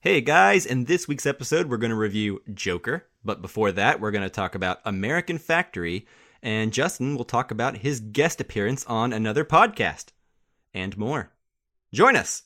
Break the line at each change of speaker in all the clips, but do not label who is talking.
Hey guys, in this week's episode, we're going to review Joker. But before that, we're going to talk about American Factory, and Justin will talk about his guest appearance on another podcast, and more. Join us!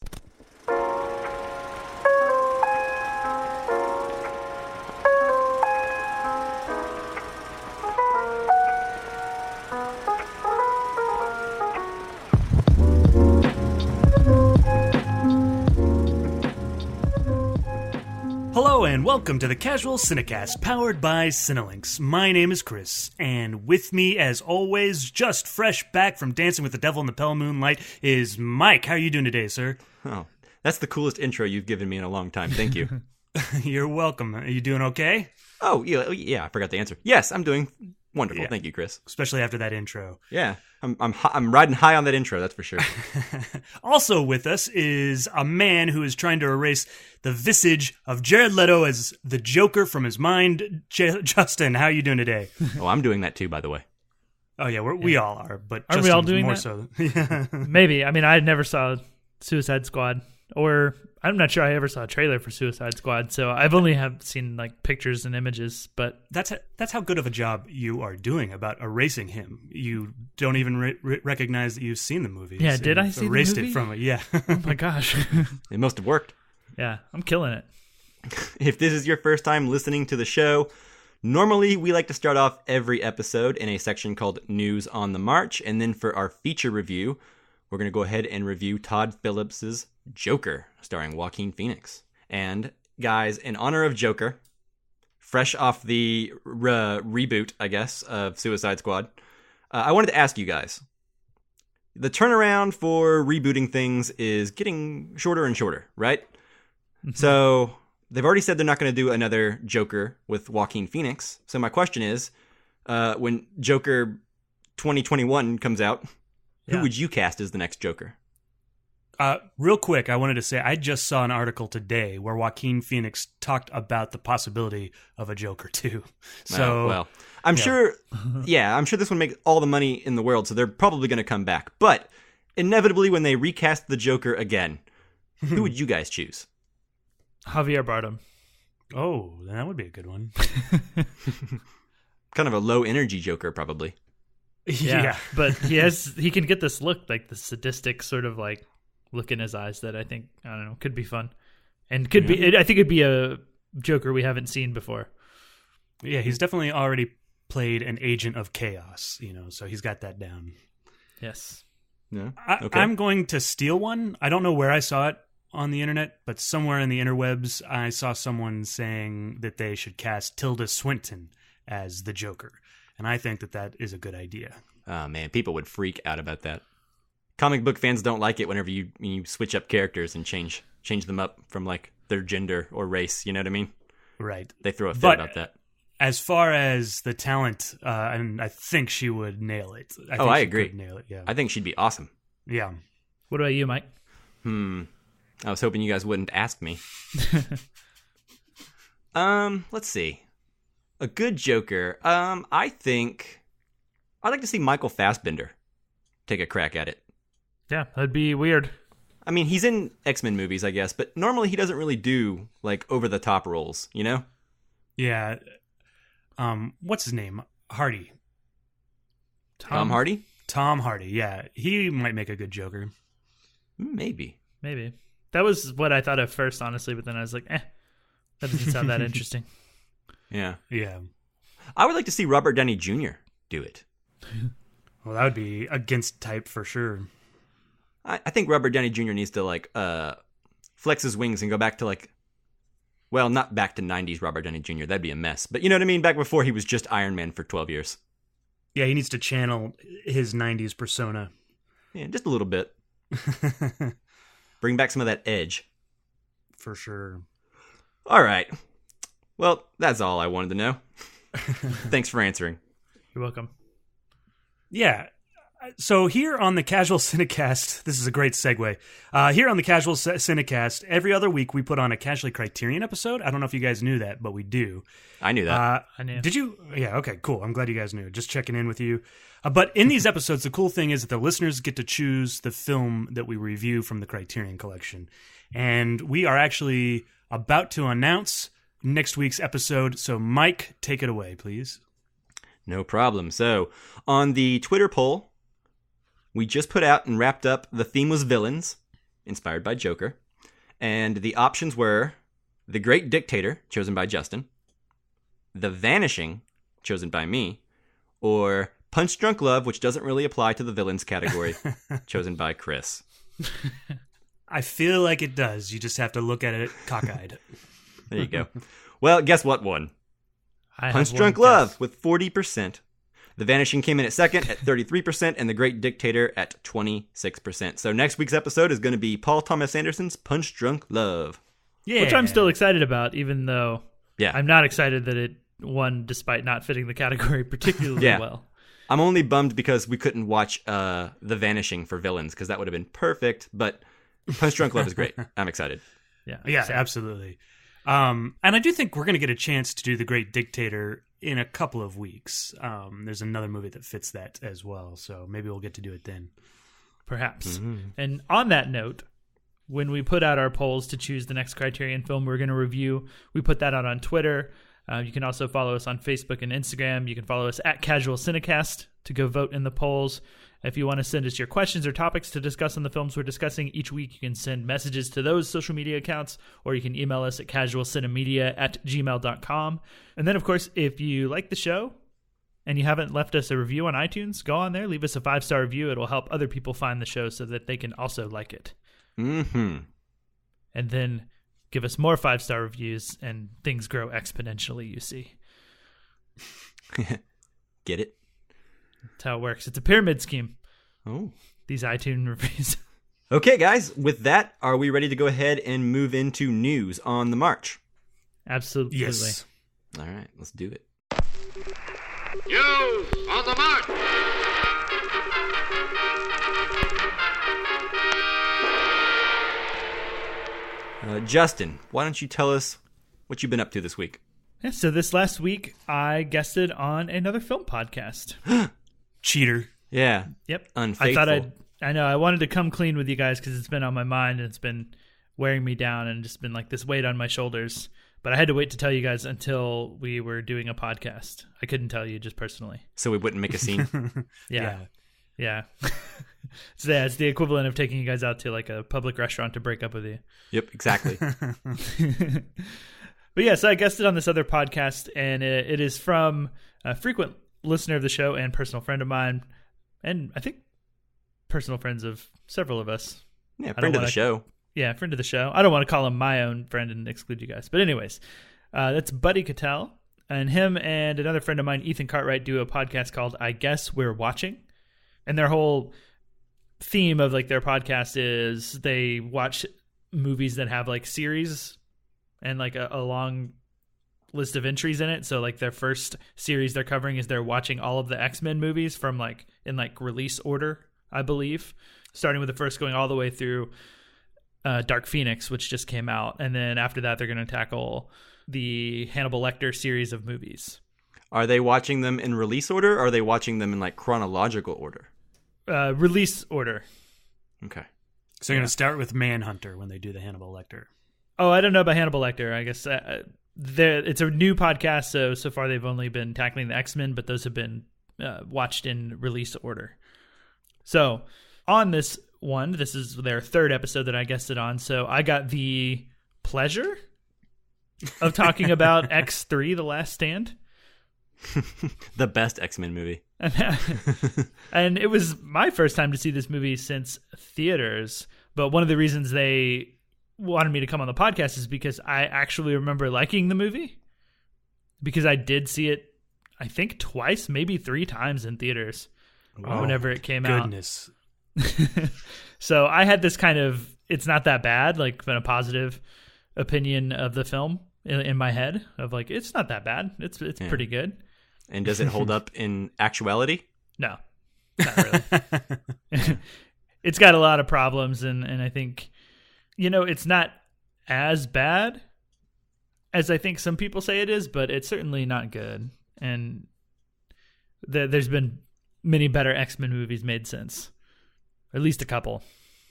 Hello and welcome to the Casual Cinecast, powered by Cinelinx. My name is Chris, and with me, as always, just fresh back from Dancing with the Devil in the Pale Moonlight, is Mike. How are you doing today, sir?
Oh, that's the coolest intro you've given me in a long time. Thank you.
You're welcome. Are you doing okay?
Oh, yeah, I forgot to answer. Yes, I'm doing wonderful.
Yeah.
Thank you, Chris.
Especially after that intro.
Yeah, I'm riding high on that intro, that's for sure.
Also with us is a man who is trying to erase the visage of Jared Leto as the Joker from his mind. Justin, how are you doing today?
Oh, I'm doing that too, by the way.
Oh yeah, we all are, but
Aren't
Justin
we all doing
more
that?
so.
Maybe. I mean, I never saw Suicide Squad, or I'm not sure I ever saw a trailer for Suicide Squad, so I've only seen like pictures and images. But
That's how good of a job you are doing about erasing him. You don't even recognize that you've seen the movie.
Yeah, did I see the
erased
movie?
it from it? Yeah.
oh my gosh,
It must have worked.
yeah, I'm killing it.
If this is your first time listening to the show, normally we like to start off every episode in a section called News on the March, and then for our feature review, we're going to go ahead and review Todd Phillips' Joker, starring Joaquin Phoenix. And guys, in honor of Joker, fresh off the reboot, I guess, of Suicide Squad, I wanted to ask you guys, the turnaround for rebooting things is getting shorter and shorter, right? So they've already said they're not going to do another Joker with Joaquin Phoenix. So my question is, when Joker 2021 comes out, who would you cast as the next Joker?
Real quick, I wanted to say I just saw an article today where Joaquin Phoenix talked about the possibility of a Joker too. So,
well, I'm sure this would make all the money in the world, so they're probably going to come back. But inevitably, when they recast the Joker again, who would you guys choose?
Javier Bardem.
oh, that would be a good one.
Kind of a low energy Joker, probably.
Yeah, but he can get this look, like the sadistic sort of like look in his eyes that I think, I don't know, could be fun, and could be. I think it'd be a Joker we haven't seen before.
Yeah, he's definitely already played an agent of chaos, so he's got that down.
Yes.
Yeah.
Okay. I'm going to steal one. I don't know where I saw it on the internet, but somewhere in the interwebs, I saw someone saying that they should cast Tilda Swinton as the Joker. And I think that is a good idea.
Oh, man, people would freak out about that. Comic book fans don't like it whenever you switch up characters and change them up from, like, their gender or race, you know what I mean?
Right.
They throw a fit about that.
As far as the talent, and I think she would nail it.
I agree.
Nail it, yeah.
I think she'd be awesome.
Yeah.
What about you, Mike?
I was hoping you guys wouldn't ask me. Let's see. A good Joker. I think I'd like to see Michael Fassbender take a crack at it.
Yeah, that'd be weird.
I mean, he's in X-Men movies, I guess, but normally he doesn't really do, like, over-the-top roles, you know?
Yeah. What's his name? Hardy.
Tom Hardy?
Tom Hardy, yeah. He might make a good Joker.
Maybe.
That was what I thought at first, honestly, but then I was like, that doesn't sound that interesting.
Yeah.
Yeah.
I would like to see Robert Downey Jr. do it.
Well, that would be against type for sure.
I think Robert Downey Jr. needs to, like, flex his wings and go back to, like, well, not back to 90s Robert Downey Jr. That'd be a mess. But you know what I mean? Back before he was just Iron Man for 12 years.
Yeah, he needs to channel his 90s persona.
Yeah, just a little bit. Bring back some of that edge.
For sure.
All right. Well, that's all I wanted to know. Thanks for answering.
You're welcome.
Yeah. So here on the Casual Cinecast, this is a great segue. Here on the Casual Cinecast, every other week we put on a Casually Criterion episode. I don't know if you guys knew that, but we do.
I knew that.
I knew.
Did you? Yeah, okay, cool. I'm glad you guys knew. Just checking in with you. But in these episodes, the cool thing is that the listeners get to choose the film that we review from the Criterion Collection. And we are actually about to announce next week's episode. So, Mike, take it away, please.
No problem. So, on the Twitter poll, we just put out and wrapped up The Theme Was Villains, inspired by Joker. And the options were The Great Dictator, chosen by Justin, The Vanishing, chosen by me, or Punch Drunk Love, which doesn't really apply to the villains category, chosen by Chris.
I feel like it does. You just have to look at it cockeyed.
There you go. Well, guess what won?
I have
Punch
one
Drunk
guess.
Love with 40%. The Vanishing came in at second at 33%, and The Great Dictator at 26%. So next week's episode is going to be Paul Thomas Anderson's Punch Drunk Love.
Yeah.
Which I'm still excited about, even though
Yeah.
I'm not excited that it won despite not fitting the category particularly
Yeah.
well.
I'm only bummed because we couldn't watch The Vanishing for villains, because that would have been perfect, but Punch Drunk Love is great. I'm excited.
Yeah, absolutely. And I do think we're going to get a chance to do The Great Dictator in a couple of weeks. There's another movie that fits that as well, so maybe we'll get to do it then.
Perhaps. And on that note, when we put out our polls to choose the next Criterion film we're going to review, we put that out on Twitter. You can also follow us on Facebook and Instagram. You can follow us at Casual Cinecast to go vote in the polls. If you want to send us your questions or topics to discuss on the films we're discussing each week, you can send messages to those social media accounts, or you can email us at casualcinemedia@gmail.com. And then, of course, if you like the show and you haven't left us a review on iTunes, go on there, leave us a 5-star review. It'll help other people find the show so that they can also like it.
Mm-hmm.
And then give us more 5-star reviews, and things grow exponentially, you see.
Get it?
That's how it works. It's a pyramid scheme,
Oh.
these iTunes reviews.
Okay, guys, with that, are we ready to go ahead and move into news on the march?
Absolutely.
Yes.
All right, let's do it.
News on the march!
Justin, why don't you tell us what you've been up to this week?
Yeah, so this last week, I guested on another film podcast.
Cheater.
Yeah,
Yep.
unfaithful.
I know, I wanted to come clean with you guys because it's been on my mind and it's been wearing me down and just been like this weight on my shoulders. But I had to wait to tell you guys until we were doing a podcast. I couldn't tell you just personally.
So we wouldn't make a scene.
Yeah. So yeah, it's the equivalent of taking you guys out to like a public restaurant to break up with you.
Yep, exactly.
But yeah, so I guested on this other podcast, and it is from a frequent listener of the show and personal friend of mine, and I think personal friends of several of us.
Yeah, friend of the show.
Yeah, friend of the show. I don't want to call him my own friend and exclude you guys. But anyways, that's Buddy Cattell, and him and another friend of mine, Ethan Cartwright, do a podcast called I Guess We're Watching. And their whole theme of like their podcast is they watch movies that have like series and like a long list of entries in it. So like their first series they're covering is they're watching all of the X-Men movies from like in like release order, I believe, starting with the first going all the way through Dark Phoenix, which just came out. And then after that, they're going to tackle the Hannibal Lecter series of movies.
Are they watching them in release order, or are they watching them in like chronological order?
Release order.
Okay.
So you're going to start with Manhunter when they do the Hannibal Lecter.
Oh, I don't know about Hannibal Lecter. I guess it's a new podcast, so far they've only been tackling the X-Men, but those have been watched in release order. So on this one, this is their third episode that I guested on, so I got the pleasure of talking about X3, The Last Stand.
The best X-Men movie.
And it was my first time to see this movie since theaters, but one of the reasons they wanted me to come on the podcast is because I actually remember liking the movie, because I did see it, I think twice, maybe 3 times in theaters whenever it came
Goodness.
out. So I had this kind of, it's not that bad, like been a positive opinion of the film in my head of like, it's not that bad. It's pretty good.
And does it hold up in actuality?
No, not really. It's got a lot of problems, and I think, it's not as bad as I think some people say it is, but it's certainly not good. And there's been many better X-Men movies made since, at least a couple.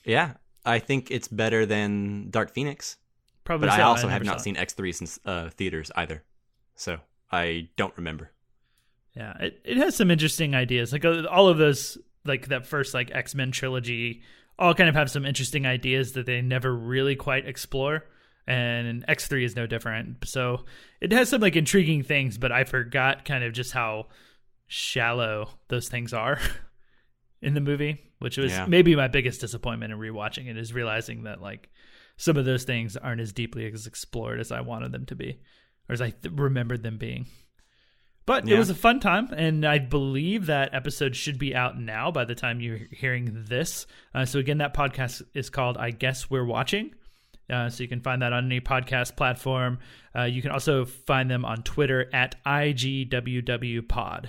Yeah, I think it's better than Dark Phoenix.
Probably.
But
so.
I also
never
have not
saw it.
seen X3 since theaters either, so I don't remember.
Yeah, it has some interesting ideas. Like all of those, like that first like X-Men trilogy, all kind of have some interesting ideas that they never really quite explore. And X3 is no different. So it has some like intriguing things, but I forgot kind of just how shallow those things are in the movie, which was maybe my biggest disappointment in rewatching it, is realizing that like some of those things aren't as deeply as explored as I wanted them to be, or as I remembered them being. But it was a fun time, and I believe that episode should be out now by the time you're hearing this. So again, that podcast is called I Guess We're Watching. So you can find that on any podcast platform. You can also find them on Twitter at IGWWPod.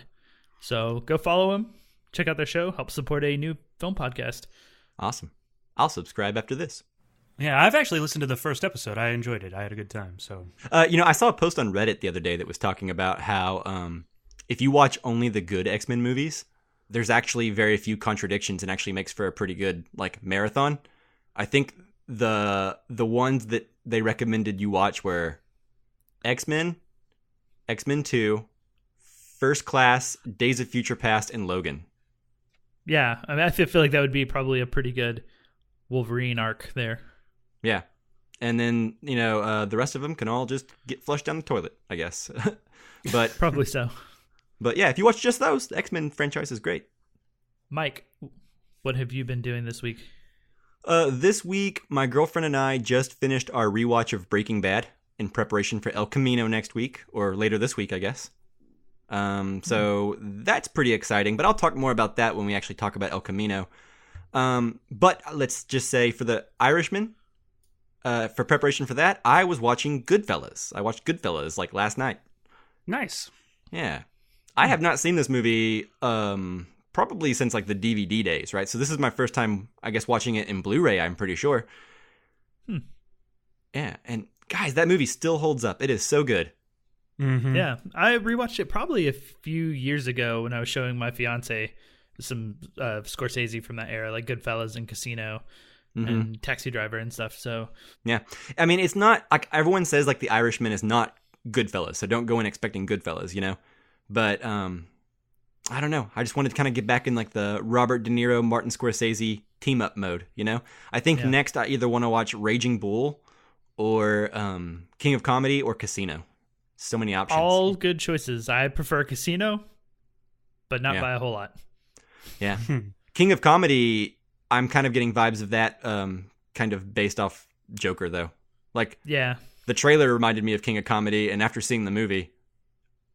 So go follow them, check out their show, help support a new film podcast.
Awesome. I'll subscribe after this.
Yeah, I've actually listened to the first episode. I enjoyed it. I had a good time. So,
I saw a post on Reddit the other day that was talking about how if you watch only the good X-Men movies, there's actually very few contradictions and actually makes for a pretty good like marathon. I think the ones that they recommended you watch were X-Men, X-Men 2, First Class, Days of Future Past, and Logan.
Yeah, I mean, I feel like that would be probably a pretty good Wolverine arc there.
Yeah. And then, the rest of them can all just get flushed down the toilet, I guess. But
probably so.
But yeah, if you watch just those, the X-Men franchise is great.
Mike, what have you been doing this week?
This week, my girlfriend and I just finished our rewatch of Breaking Bad in preparation for El Camino next week, or later this week, I guess. So that's pretty exciting, but I'll talk more about that when we actually talk about El Camino. But let's just say for The Irishman, for preparation for that, I was watching Goodfellas. I watched Goodfellas like last night.
Nice.
Yeah. I have not seen this movie probably since like the DVD days, right? So this is my first time, I guess, watching it in Blu-ray, I'm pretty sure. Yeah, and guys, that movie still holds up. It is so good.
Mm-hmm.
Yeah, I rewatched it probably a few years ago when I was showing my fiance some Scorsese from that era, like Goodfellas and Casino and Taxi Driver and stuff. So
yeah, I mean, it's not like everyone says like The Irishman is not Goodfellas, so don't go in expecting Goodfellas, But I don't know. I just wanted to kind of get back in like the Robert De Niro, Martin Scorsese team up mode, I think next I either want to watch Raging Bull or King of Comedy or Casino. So many options.
All good choices. I prefer Casino, but not by a whole lot.
Yeah. King of Comedy, I'm kind of getting vibes of that kind of based off Joker, though. Like, the trailer reminded me of King of Comedy, and after seeing the movie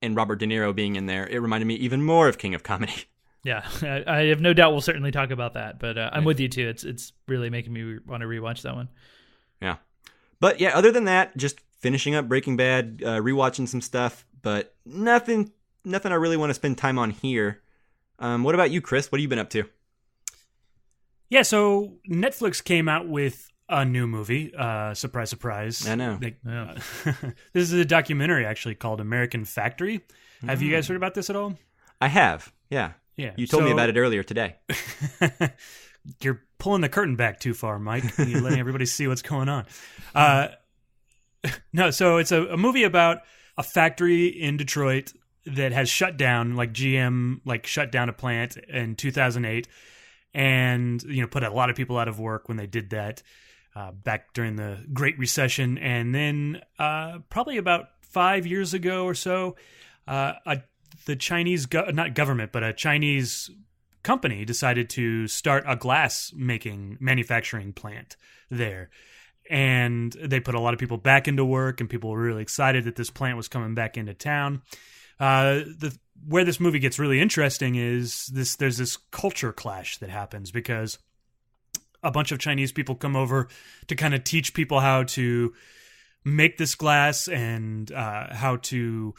and Robert De Niro being in there, it reminded me even more of King of Comedy.
Yeah, I have no doubt we'll certainly talk about that, but I'm with you too. It's really making me want to rewatch that one.
Yeah. But yeah, other than that, just finishing up Breaking Bad, rewatching some stuff, but nothing I really want to spend time on here. What about you, Chris? What have you been up to?
Yeah, so Netflix came out with a new movie. Surprise, surprise.
I know.
This is a documentary actually called American Factory. Have you guys heard about this at all?
I have. Yeah.
Yeah.
You told me about it earlier today.
You're pulling the curtain back too far, Mike. You're letting everybody see what's going on. No, so it's a movie about a factory in Detroit that has shut down, like GM shut down a plant in 2008 and put a lot of people out of work when they did that back during the Great Recession. And then probably about 5 years ago or so, the Chinese not government, but a Chinese company decided to start a glass manufacturing plant there. And they put a lot of people back into work, and people were really excited that this plant was coming back into town. Where this movie gets really interesting is there's this culture clash that happens because a bunch of Chinese people come over to kind of teach people how to make this glass and how to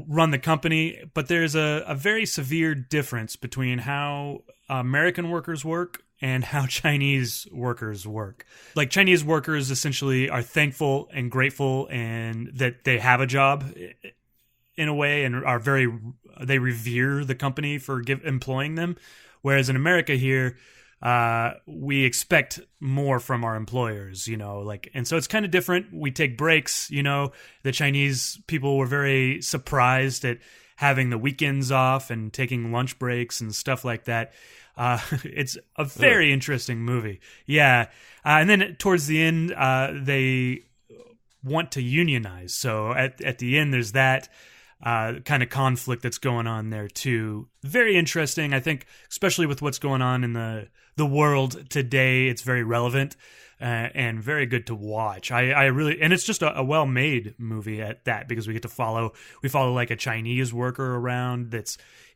run the company. But there's a very severe difference between how American workers work and how Chinese workers work. Like, Chinese workers essentially are thankful and grateful and that they have a job in a way, and they revere the company for employing them. Whereas in America here, we expect more from our employers, and so it's kind of different. We take breaks, the Chinese people were very surprised at having the weekends off and taking lunch breaks and stuff like that. It's a very interesting movie. Yeah. And then towards the end, they want to unionize. So at the end, there's that kind of conflict that's going on there too. Very interesting. I think, especially with what's going on in the world today, it's very relevant and very good to watch. I really, and it's just a well-made movie at that, because we follow like a Chinese worker around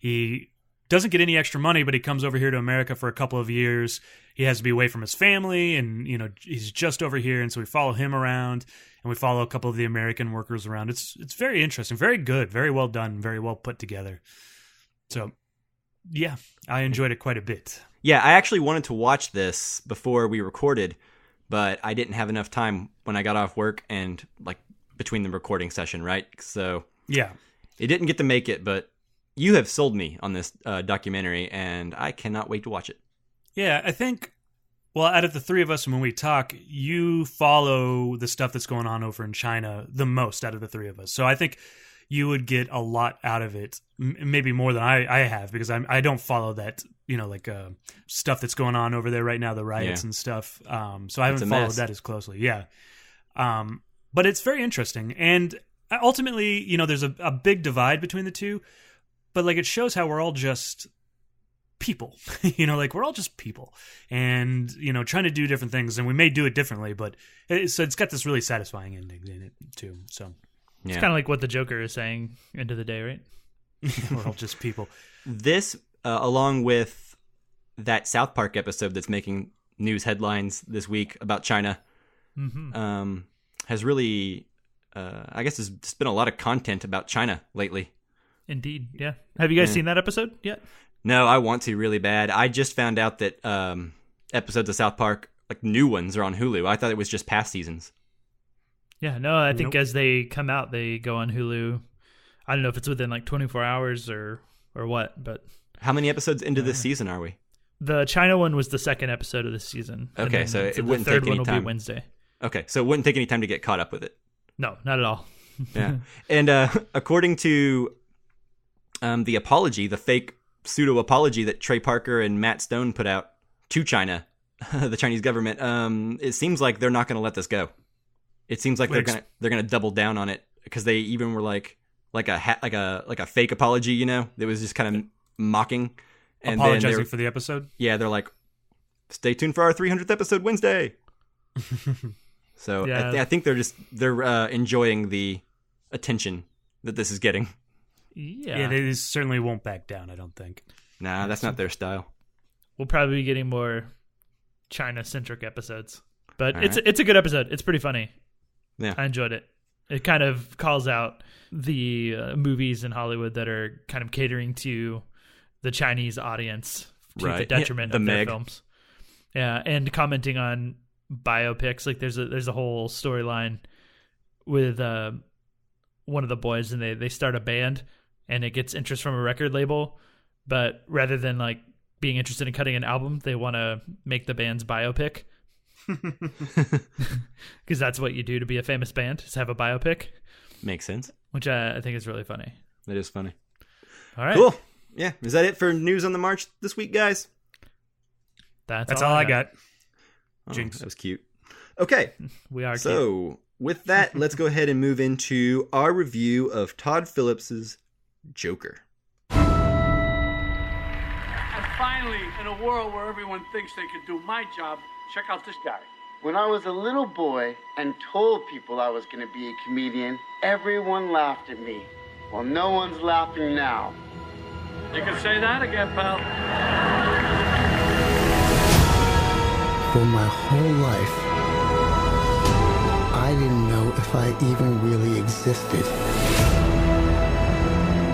he doesn't get any extra money, but he comes over here to America for a couple of years. He has to be away from his family, and he's just over here, and so we follow him around, and we follow a couple of the American workers around. It's very interesting, very good, very well done, very well put together. So, yeah, I enjoyed it quite a bit.
Yeah, I actually wanted to watch this before we recorded, but I didn't have enough time when I got off work and like between the recording session, right? So
yeah,
it didn't get to make it, but you have sold me on this documentary, and I cannot wait to watch it.
Yeah, I think, well, out of the three of us, when we talk, you follow the stuff that's going on over in China the most out of the three of us. So I think you would get a lot out of it, maybe more than I have, because I don't follow that, stuff that's going on over there right now, the riots and stuff. So I haven't followed that as closely. Yeah. But it's very interesting. And ultimately, there's a big divide between the two, but like it shows how we're all just people, we're all just people, and trying to do different things, and we may do it differently, but it's got this really satisfying ending in it too. So
it's kind of like what the Joker is saying end of the day, right?
We're all just people.
This along with that South Park episode that's making news headlines this week about China, has really I guess there's been a lot of content about China lately.
Indeed. Yeah. Have you guys seen that episode yet?
No, I want to really bad. I just found out that episodes of South Park, like new ones, are on Hulu. I thought it was just past seasons.
Yeah, no, I think as they come out, they go on Hulu. I don't know if it's within like 24 hours or what, but...
How many episodes into this season are we?
The China one was the second episode of this season.
Okay, so it wouldn't take any time. The third one will
be Wednesday.
Okay, so it wouldn't take any time to get caught up with it.
No, not at all.
Yeah. And according to the apology, the fake pseudo-apology that Trey Parker and Matt Stone put out to China, the Chinese government, it seems like they're not going to let this go. It seems like they're gonna double down on it, because they even were like a fake apology, that was just kind of mocking and
apologizing for the episode.
Yeah, they're like, stay tuned for our 300th episode Wednesday. So yeah. I think they're enjoying the attention that this is getting.
Yeah, they certainly won't back down, I don't think.
Nah, that's not their style.
We'll probably be getting more China-centric episodes. But it's a good episode. It's pretty funny.
Yeah,
I enjoyed it. It kind of calls out the movies in Hollywood that are kind of catering to the Chinese audience to the detriment of their films. Yeah, and commenting on biopics. Like there's a whole storyline with one of the boys, and they start a band, and it gets interest from a record label, but rather than like being interested in cutting an album, they want to make the band's biopic. Because that's what you do to be a famous band, is have a biopic.
Makes sense.
Which I think is really funny.
It is funny.
All right.
Cool. Yeah. Is that it for news on the march this week, guys?
That's all I got.
Jinx. That was cute. Okay.
We are
so
cute.
With that, let's go ahead and move into our review of Todd Phillips's Joker.
And finally, in a world where everyone thinks they can do my job, check out this guy.
When I was a little boy and told people I was going to be a comedian, everyone laughed at me. Well, no one's laughing now.
You can say that again, pal.
For my whole life, I didn't know if I even really existed.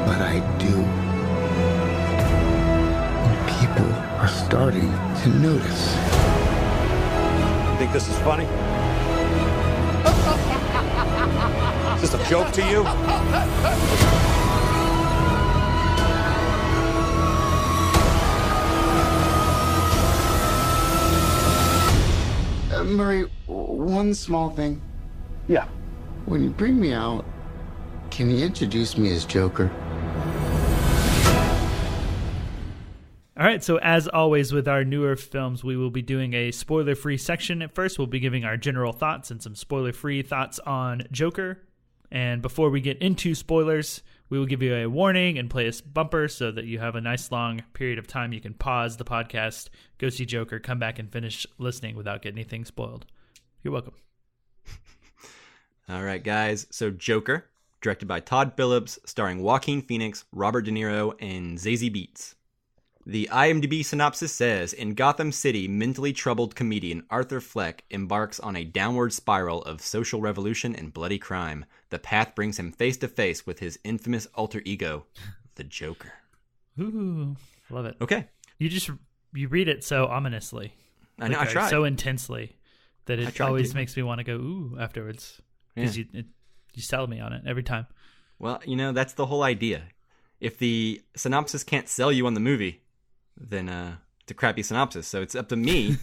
But I do. And people are starting to notice.
You think this is funny? Is this a joke to you?
Murray, one small thing.
Yeah.
When you bring me out, can you introduce me as Joker?
All right, so as always with our newer films, we will be doing a spoiler-free section at first. We'll be giving our general thoughts and some spoiler-free thoughts on Joker. And before we get into spoilers, we will give you a warning and play a bumper so that you have a nice long period of time. You can pause the podcast, go see Joker, come back and finish listening without getting anything spoiled. You're welcome.
All right, guys. So Joker, directed by Todd Phillips, starring Joaquin Phoenix, Robert De Niro, and Zazie Beetz. The IMDb synopsis says, in Gotham City, mentally troubled comedian Arthur Fleck embarks on a downward spiral of social revolution and bloody crime. The path brings him face to face with his infamous alter ego, the Joker.
Ooh, love it.
Okay.
You read it so ominously.
I know, I tried.
So intensely that it always makes me want to go, ooh, afterwards. Because you sell me on it every time.
Well, that's the whole idea. If the synopsis can't sell you on the movie, then it's a crappy synopsis. So it's up to me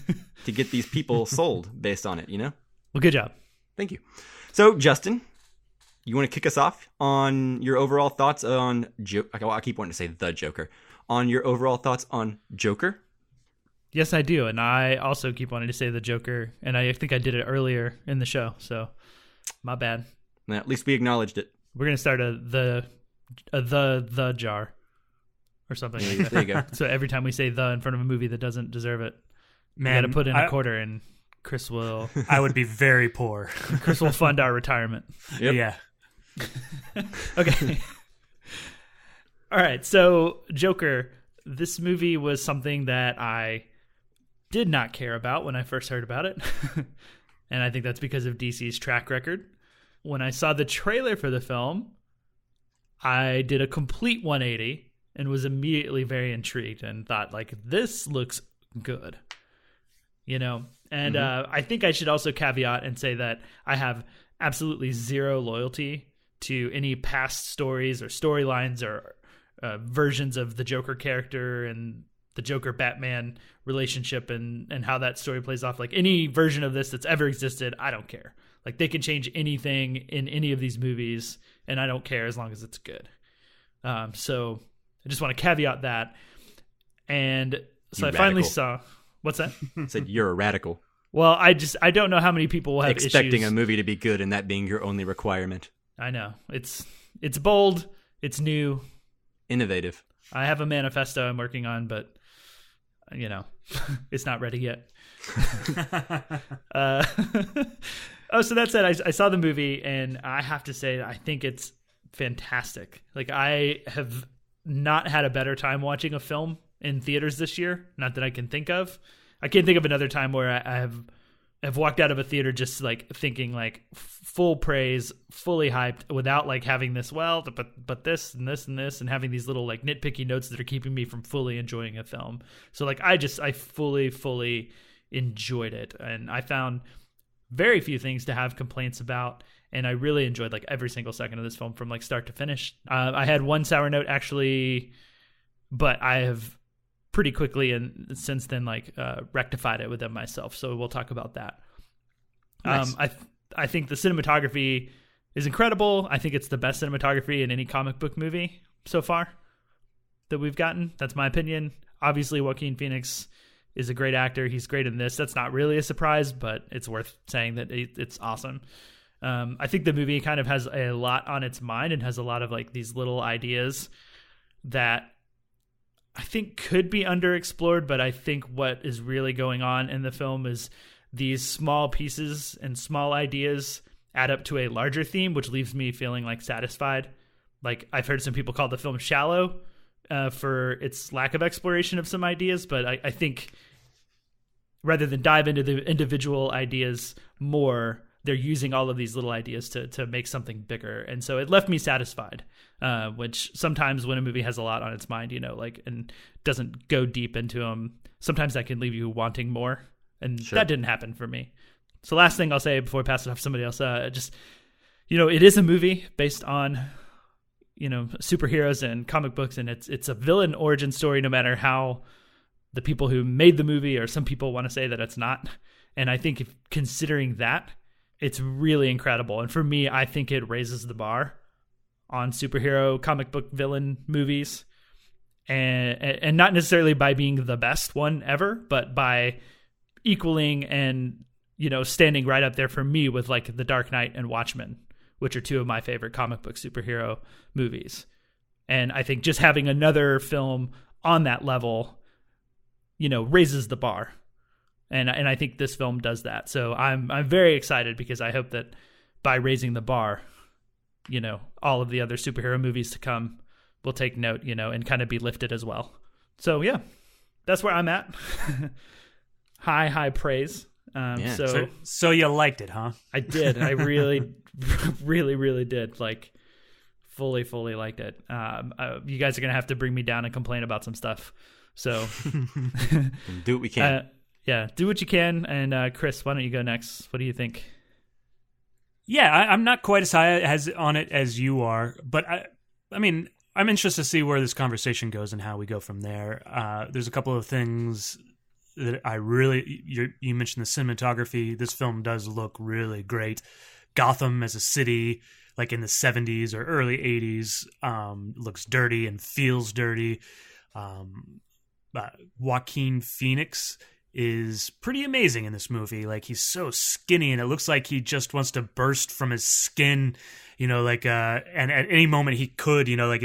to get these people sold based on it,
Well, good job.
Thank you. So, Justin, you want to kick us off on your overall thoughts on I keep wanting to say the Joker. On your overall thoughts on Joker?
Yes, I do. And I also keep wanting to say the Joker. And I think I did it earlier in the show. So, my bad.
Well, at least we acknowledged it.
We're going to start the jar. Or something like that.
There you go.
So every time we say the in front of a movie that doesn't deserve it,
Man,
we got to put in a quarter and Chris will...
I would be very poor.
Chris will fund our retirement.
Yep.
Yeah.
Okay. All right. So Joker, this movie was something that I did not care about when I first heard about it. And I think that's because of DC's track record. When I saw the trailer for the film, I did a complete 180 and was immediately very intrigued and thought, like, this looks good, And I think I should also caveat and say that I have absolutely zero loyalty to any past stories or storylines or versions of the Joker character and the Joker-Batman relationship and how that story plays off. Like, any version of this that's ever existed, I don't care. Like, they can change anything in any of these movies, and I don't care as long as it's good. So I just want to caveat that. And so I finally saw... What's that?
Said you're a radical.
Well, I don't know how many people will have
expecting
issues.
a movie to be good and that being your only requirement.
I know. It's bold. It's new.
Innovative.
I have a manifesto I'm working on, but, it's not ready yet. So that said, I saw the movie, and I have to say I think it's fantastic. Like, I have not had a better time watching a film in theaters this year. Not that I can think of. I can't think of another time where I have walked out of a theater just like thinking like full praise, fully hyped, without like having this, but this and this and this, and having these little like nitpicky notes that are keeping me from fully enjoying a film. So like I fully enjoyed it, and I found very few things to have complaints about. And I really enjoyed like every single second of this film from like start to finish. I had one sour note actually, but I have pretty quickly and since then like rectified it within myself. So we'll talk about that. Nice. I think the cinematography is incredible. I think it's the best cinematography in any comic book movie so far that we've gotten. That's my opinion. Obviously, Joaquin Phoenix is a great actor. He's great in this. That's not really a surprise, but it's worth saying that it's awesome. I think the movie kind of has a lot on its mind and has a lot of like these little ideas that I think could be underexplored, but I think what is really going on in the film is these small pieces and small ideas add up to a larger theme, which leaves me feeling like satisfied. Like I've heard some people call the film shallow for its lack of exploration of some ideas, but I think rather than dive into the individual ideas more, they're using all of these little ideas to make something bigger. And so it left me satisfied, which sometimes when a movie has a lot on its mind, and doesn't go deep into them, sometimes that can leave you wanting more. And
Sure.
That didn't happen for me. So last thing I'll say before I pass it off to somebody else, it is a movie based on, superheroes and comic books, and it's a villain origin story, no matter how the people who made the movie or some people want to say that it's not. And I think considering that, it's really incredible. And for me, I think it raises the bar on superhero comic book villain movies. And not necessarily by being the best one ever, but by equaling and, standing right up there for me with like The Dark Knight and Watchmen, which are two of my favorite comic book superhero movies. And I think just having another film on that level, raises the bar. And I think this film does that. So I'm very excited because I hope that by raising the bar, all of the other superhero movies to come will take note, and kind of be lifted as well. So yeah, that's where I'm at. high praise.
So you liked it, huh?
I did. I really, really, really did. Like fully liked it. You guys are going to have to bring me down and complain about some stuff. So
do what we can.
Yeah, do what you can. And Chris, why don't you go next? What do you think?
Yeah, I'm not quite as high on it as you are, but I mean, I'm interested to see where this conversation goes and how we go from there. There's a couple of things that I really, you mentioned the cinematography. This film does look really great. Gotham as a city, like in the 70s or early 80s, looks dirty and feels dirty. Joaquin Phoenix is pretty amazing in this movie. Like, he's so skinny and it looks like he just wants to burst from his skin, and at any moment he could, like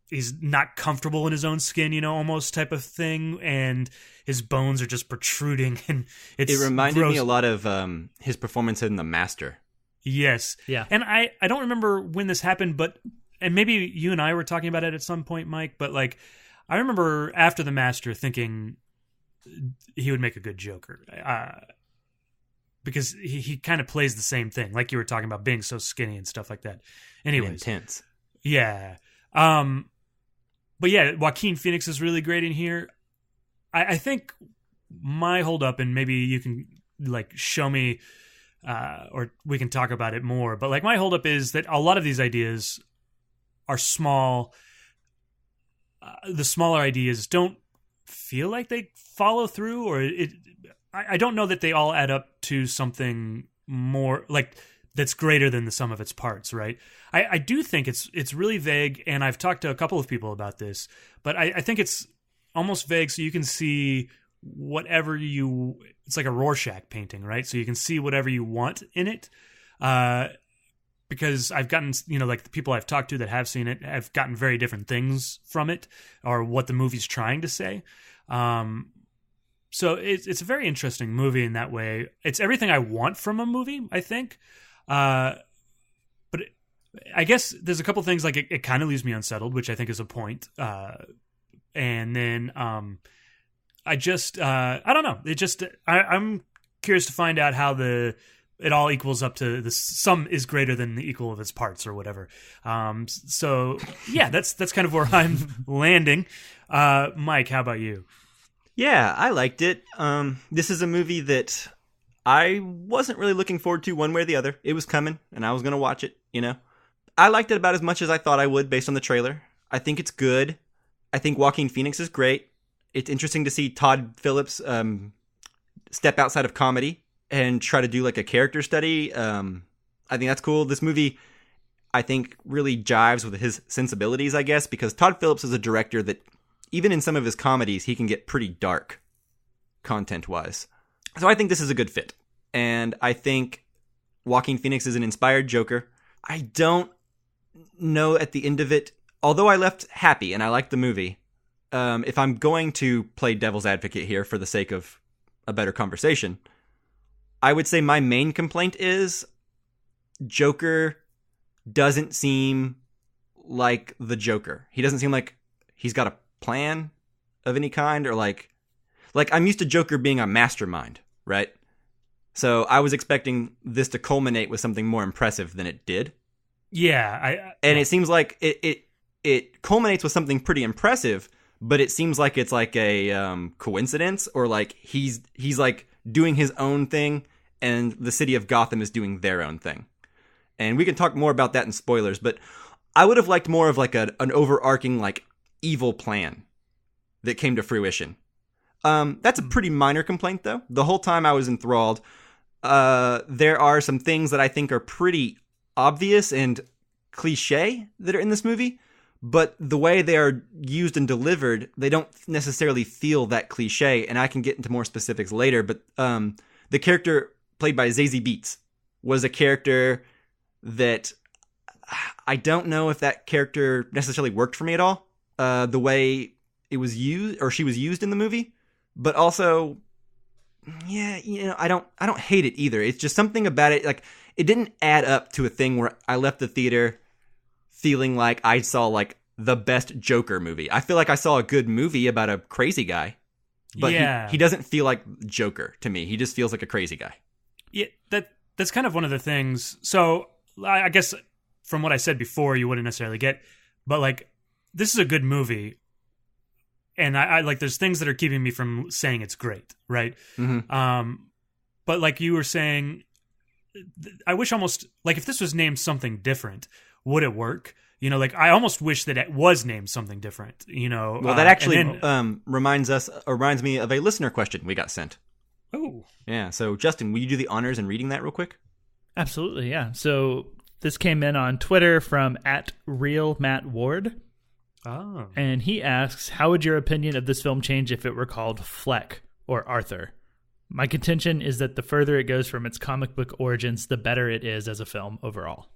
he's not comfortable in his own skin, almost type of thing. And his bones are just protruding, and it
reminded me a lot of his performance in The Master.
Yes.
Yeah.
And I don't remember when this happened, and maybe you and I were talking about it at some point, Mike, but like, I remember after The Master thinking he would make a good Joker, because he kind of plays the same thing, like you were talking about being so skinny and stuff like that. Anyways,
intense.
Yeah. But yeah, Joaquin Phoenix is really great in here. I think my hold up, and maybe you can like show me, or we can talk about it more, but like my hold up is that a lot of these ideas are small. The smaller ideas don't feel like they follow through, or I don't know that they all add up to something more like that's greater than the sum of its parts, right? I do think it's really vague, and I've talked to a couple of people about this, but I think it's almost vague so you can see whatever it's like a Rorschach painting, right? So you can see whatever you want in it. Because I've gotten, like the people I've talked to that have seen it have gotten very different things from it, or what the movie's trying to say. So it's a very interesting movie in that way. It's everything I want from a movie, I think. But I guess there's a couple things, like it kind of leaves me unsettled, which I think is a point. And then I don't know. I'm curious to find out how it all equals up to the sum is greater than the equal of its parts, or whatever. So yeah, that's kind of where I'm landing. Mike, how about you?
Yeah, I liked it. This is a movie that I wasn't really looking forward to one way or the other. It was coming, and I was going to watch it, I liked it about as much as I thought I would based on the trailer. I think it's good. I think Joaquin Phoenix is great. It's interesting to see Todd Phillips step outside of comedy and try to do like a character study. I think that's cool. This movie, I think, really jives with his sensibilities, I guess, because Todd Phillips is a director that even in some of his comedies, he can get pretty dark content-wise. So I think this is a good fit. And I think Joaquin Phoenix is an inspired Joker. I don't know at the end of it, although I left happy and I liked the movie, if I'm going to play devil's advocate here for the sake of a better conversation, I would say my main complaint is Joker doesn't seem like the Joker. He doesn't seem like he's got a plan of any kind, or like I'm used to Joker being a mastermind, right? So I was expecting this to culminate with something more impressive than it did.
Yeah,
it seems like it culminates with something pretty impressive, but it seems like it's like a coincidence, or like he's like doing his own thing, and the city of Gotham is doing their own thing. And we can talk more about that in spoilers, but I would have liked more of like an overarching like evil plan that came to fruition. That's a pretty minor complaint, though. The whole time I was enthralled. There are some things that I think are pretty obvious and cliche that are in this movie, but the way they are used and delivered, they don't necessarily feel that cliche, and I can get into more specifics later, but the character played by Zazie Beetz was a character that I don't know if that character necessarily worked for me at all, the way it was used, or she was used in the movie, but also, yeah, I don't hate it either. It's just something about it, like, it didn't add up to a thing where I left the theater feeling like I saw like the best Joker movie. I feel like I saw a good movie about a crazy guy, but he doesn't feel like Joker to me. He just feels like a crazy guy.
Yeah, that's kind of one of the things. So I guess from what I said before, you wouldn't necessarily get, but like, this is a good movie, and I like, there's things that are keeping me from saying it's great, right?
Mm-hmm.
But like you were saying, I wish almost, like, if this was named something different, would it work? Like, I almost wish that it was named something different, Well,
that actually reminds me of a listener question we got sent.
Oh.
Yeah, so Justin, will you do the honors in reading that real quick?
Absolutely, yeah. So this came in on Twitter from @RealMattWard.
Oh.
And he asks, how would your opinion of this film change if it were called Fleck or Arthur? My contention is that the further it goes from its comic book origins, the better it is as a film overall.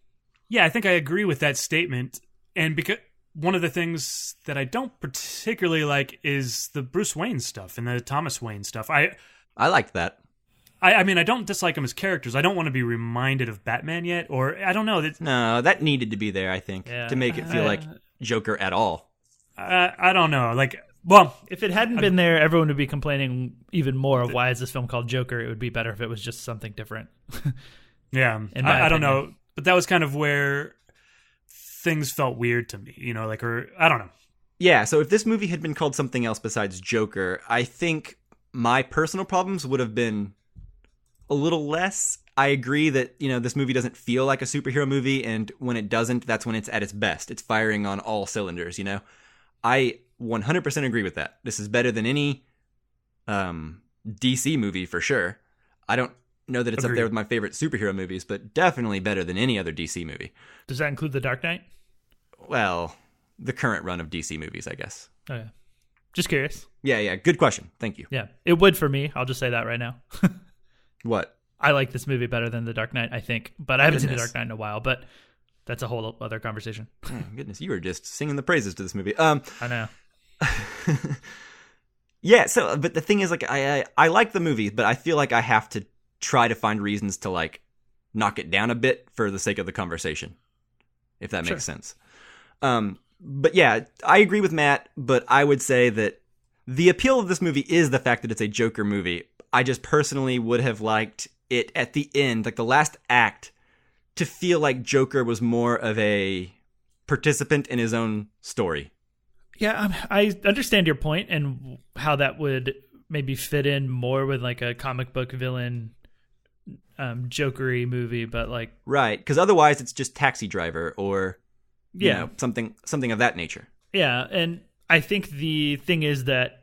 Yeah, I think I agree with that statement. And because one of the things that I don't particularly like is the Bruce Wayne stuff and the Thomas Wayne stuff. I
liked that.
I mean, I don't dislike them as characters. I don't want to be reminded of Batman yet, or I don't know.
No, that needed to be there, I think, to make it feel like Joker at all.
I don't know. Like, well,
if it hadn't been there, everyone would be complaining even more of why is this film called Joker. It would be better if it was just something different.
Yeah, I don't know. But that was kind of where things felt weird to me, or I don't know.
Yeah, so if this movie had been called something else besides Joker, I think my personal problems would have been a little less. I agree that, this movie doesn't feel like a superhero movie, and when it doesn't, that's when it's at its best. It's firing on all cylinders, I 100% agree with that. This is better than any DC movie for sure. I don't know that it's up there with my favorite superhero movies, but definitely better than any other DC movie.
Does that include The Dark Knight?
Well, the current run of DC movies, I guess.
Oh, yeah. Just curious.
Yeah. Good question. Thank you.
Yeah. It would for me. I'll just say that right now.
What?
I like this movie better than The Dark Knight, I think. But I haven't seen The Dark Knight in a while, but that's a whole other conversation.
Oh, goodness, you were just singing the praises to this movie.
I know.
Yeah, so, but the thing is, like, I like the movie, but I feel like I have to try to find reasons to, like, knock it down a bit for the sake of the conversation, if that makes sense. But yeah, I agree with Matt, but I would say that the appeal of this movie is the fact that it's a Joker movie. I just personally would have liked it at the end, like the last act, to feel like Joker was more of a participant in his own story.
Yeah, I understand your point and how that would maybe fit in more with like a comic book villain Joker-y movie, but like...
Right, because otherwise it's just Taxi Driver or something of that nature.
Yeah, and I think the thing is that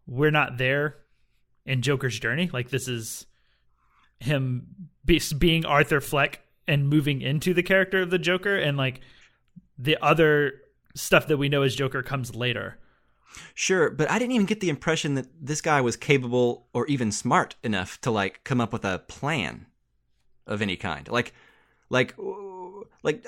we're not there in Joker's journey. Like, this is him being Arthur Fleck and moving into the character of the Joker, and like the other stuff that we know as Joker comes later.
Sure, but I didn't even get the impression that this guy was capable or even smart enough to like come up with a plan of any kind. Like I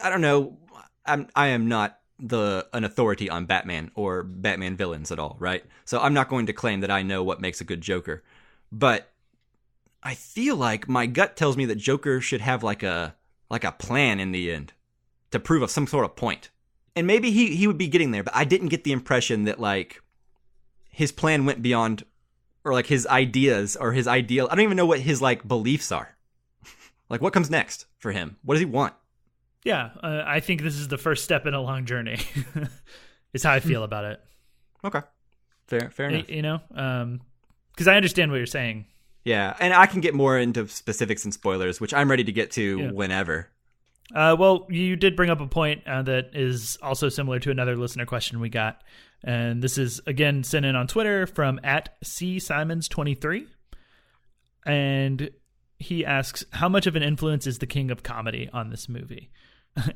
don't know. I am not an authority on Batman or Batman villains at all, right? So I'm not going to claim that I know what makes a good Joker, but I feel like my gut tells me that Joker should have like a plan in the end to prove some sort of point. And maybe he would be getting there, but I didn't get the impression that like his plan went beyond, or like his ideas or his ideal. I don't even know what his like beliefs are. Like, what comes next for him? What does he want?
Yeah, I think this is the first step in a long journey. Is how I feel about it.
Okay, fair enough.
Because I understand what you're saying.
Yeah, and I can get more into specifics and spoilers, which I'm ready to get to whenever.
Well, you did bring up a point that is also similar to another listener question we got. And this is, again, sent in on Twitter from @CSimons23. And he asks, how much of an influence is the king of comedy on this movie?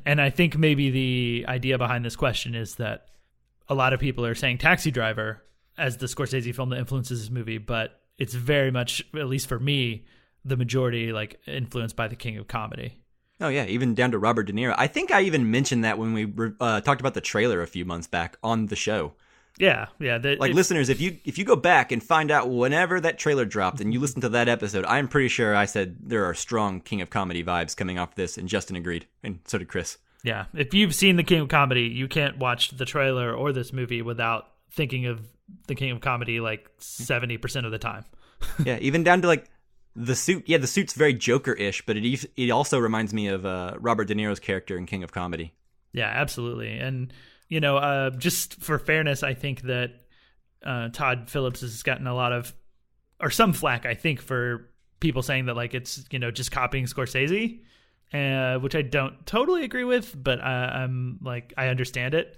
And I think maybe the idea behind this question is that a lot of people are saying Taxi Driver as the Scorsese film that influences this movie, but it's very much, at least for me, the majority like influenced by the king of comedy.
Oh yeah, even down to Robert De Niro. I think I even mentioned that when we talked about the trailer a few months back on the show.
Yeah.
Listeners, if you go back and find out whenever that trailer dropped and you listen to that episode, I'm pretty sure I said there are strong king of comedy vibes coming off this, and Justin agreed, and so did Chris.
Yeah, if you've seen the king of comedy, you can't watch the trailer or this movie without thinking of the king of comedy like 70% of the time.
Yeah, even down to like the suit. Yeah, the suit's very Joker-ish, but it also reminds me of Robert De Niro's character in King of Comedy.
Yeah, absolutely. And, you know, just for fairness, I think that Todd Phillips has gotten a lot of, or some flack, I think, for people saying that like it's, you know, just copying Scorsese, which I don't totally agree with, but I'm like, I understand it.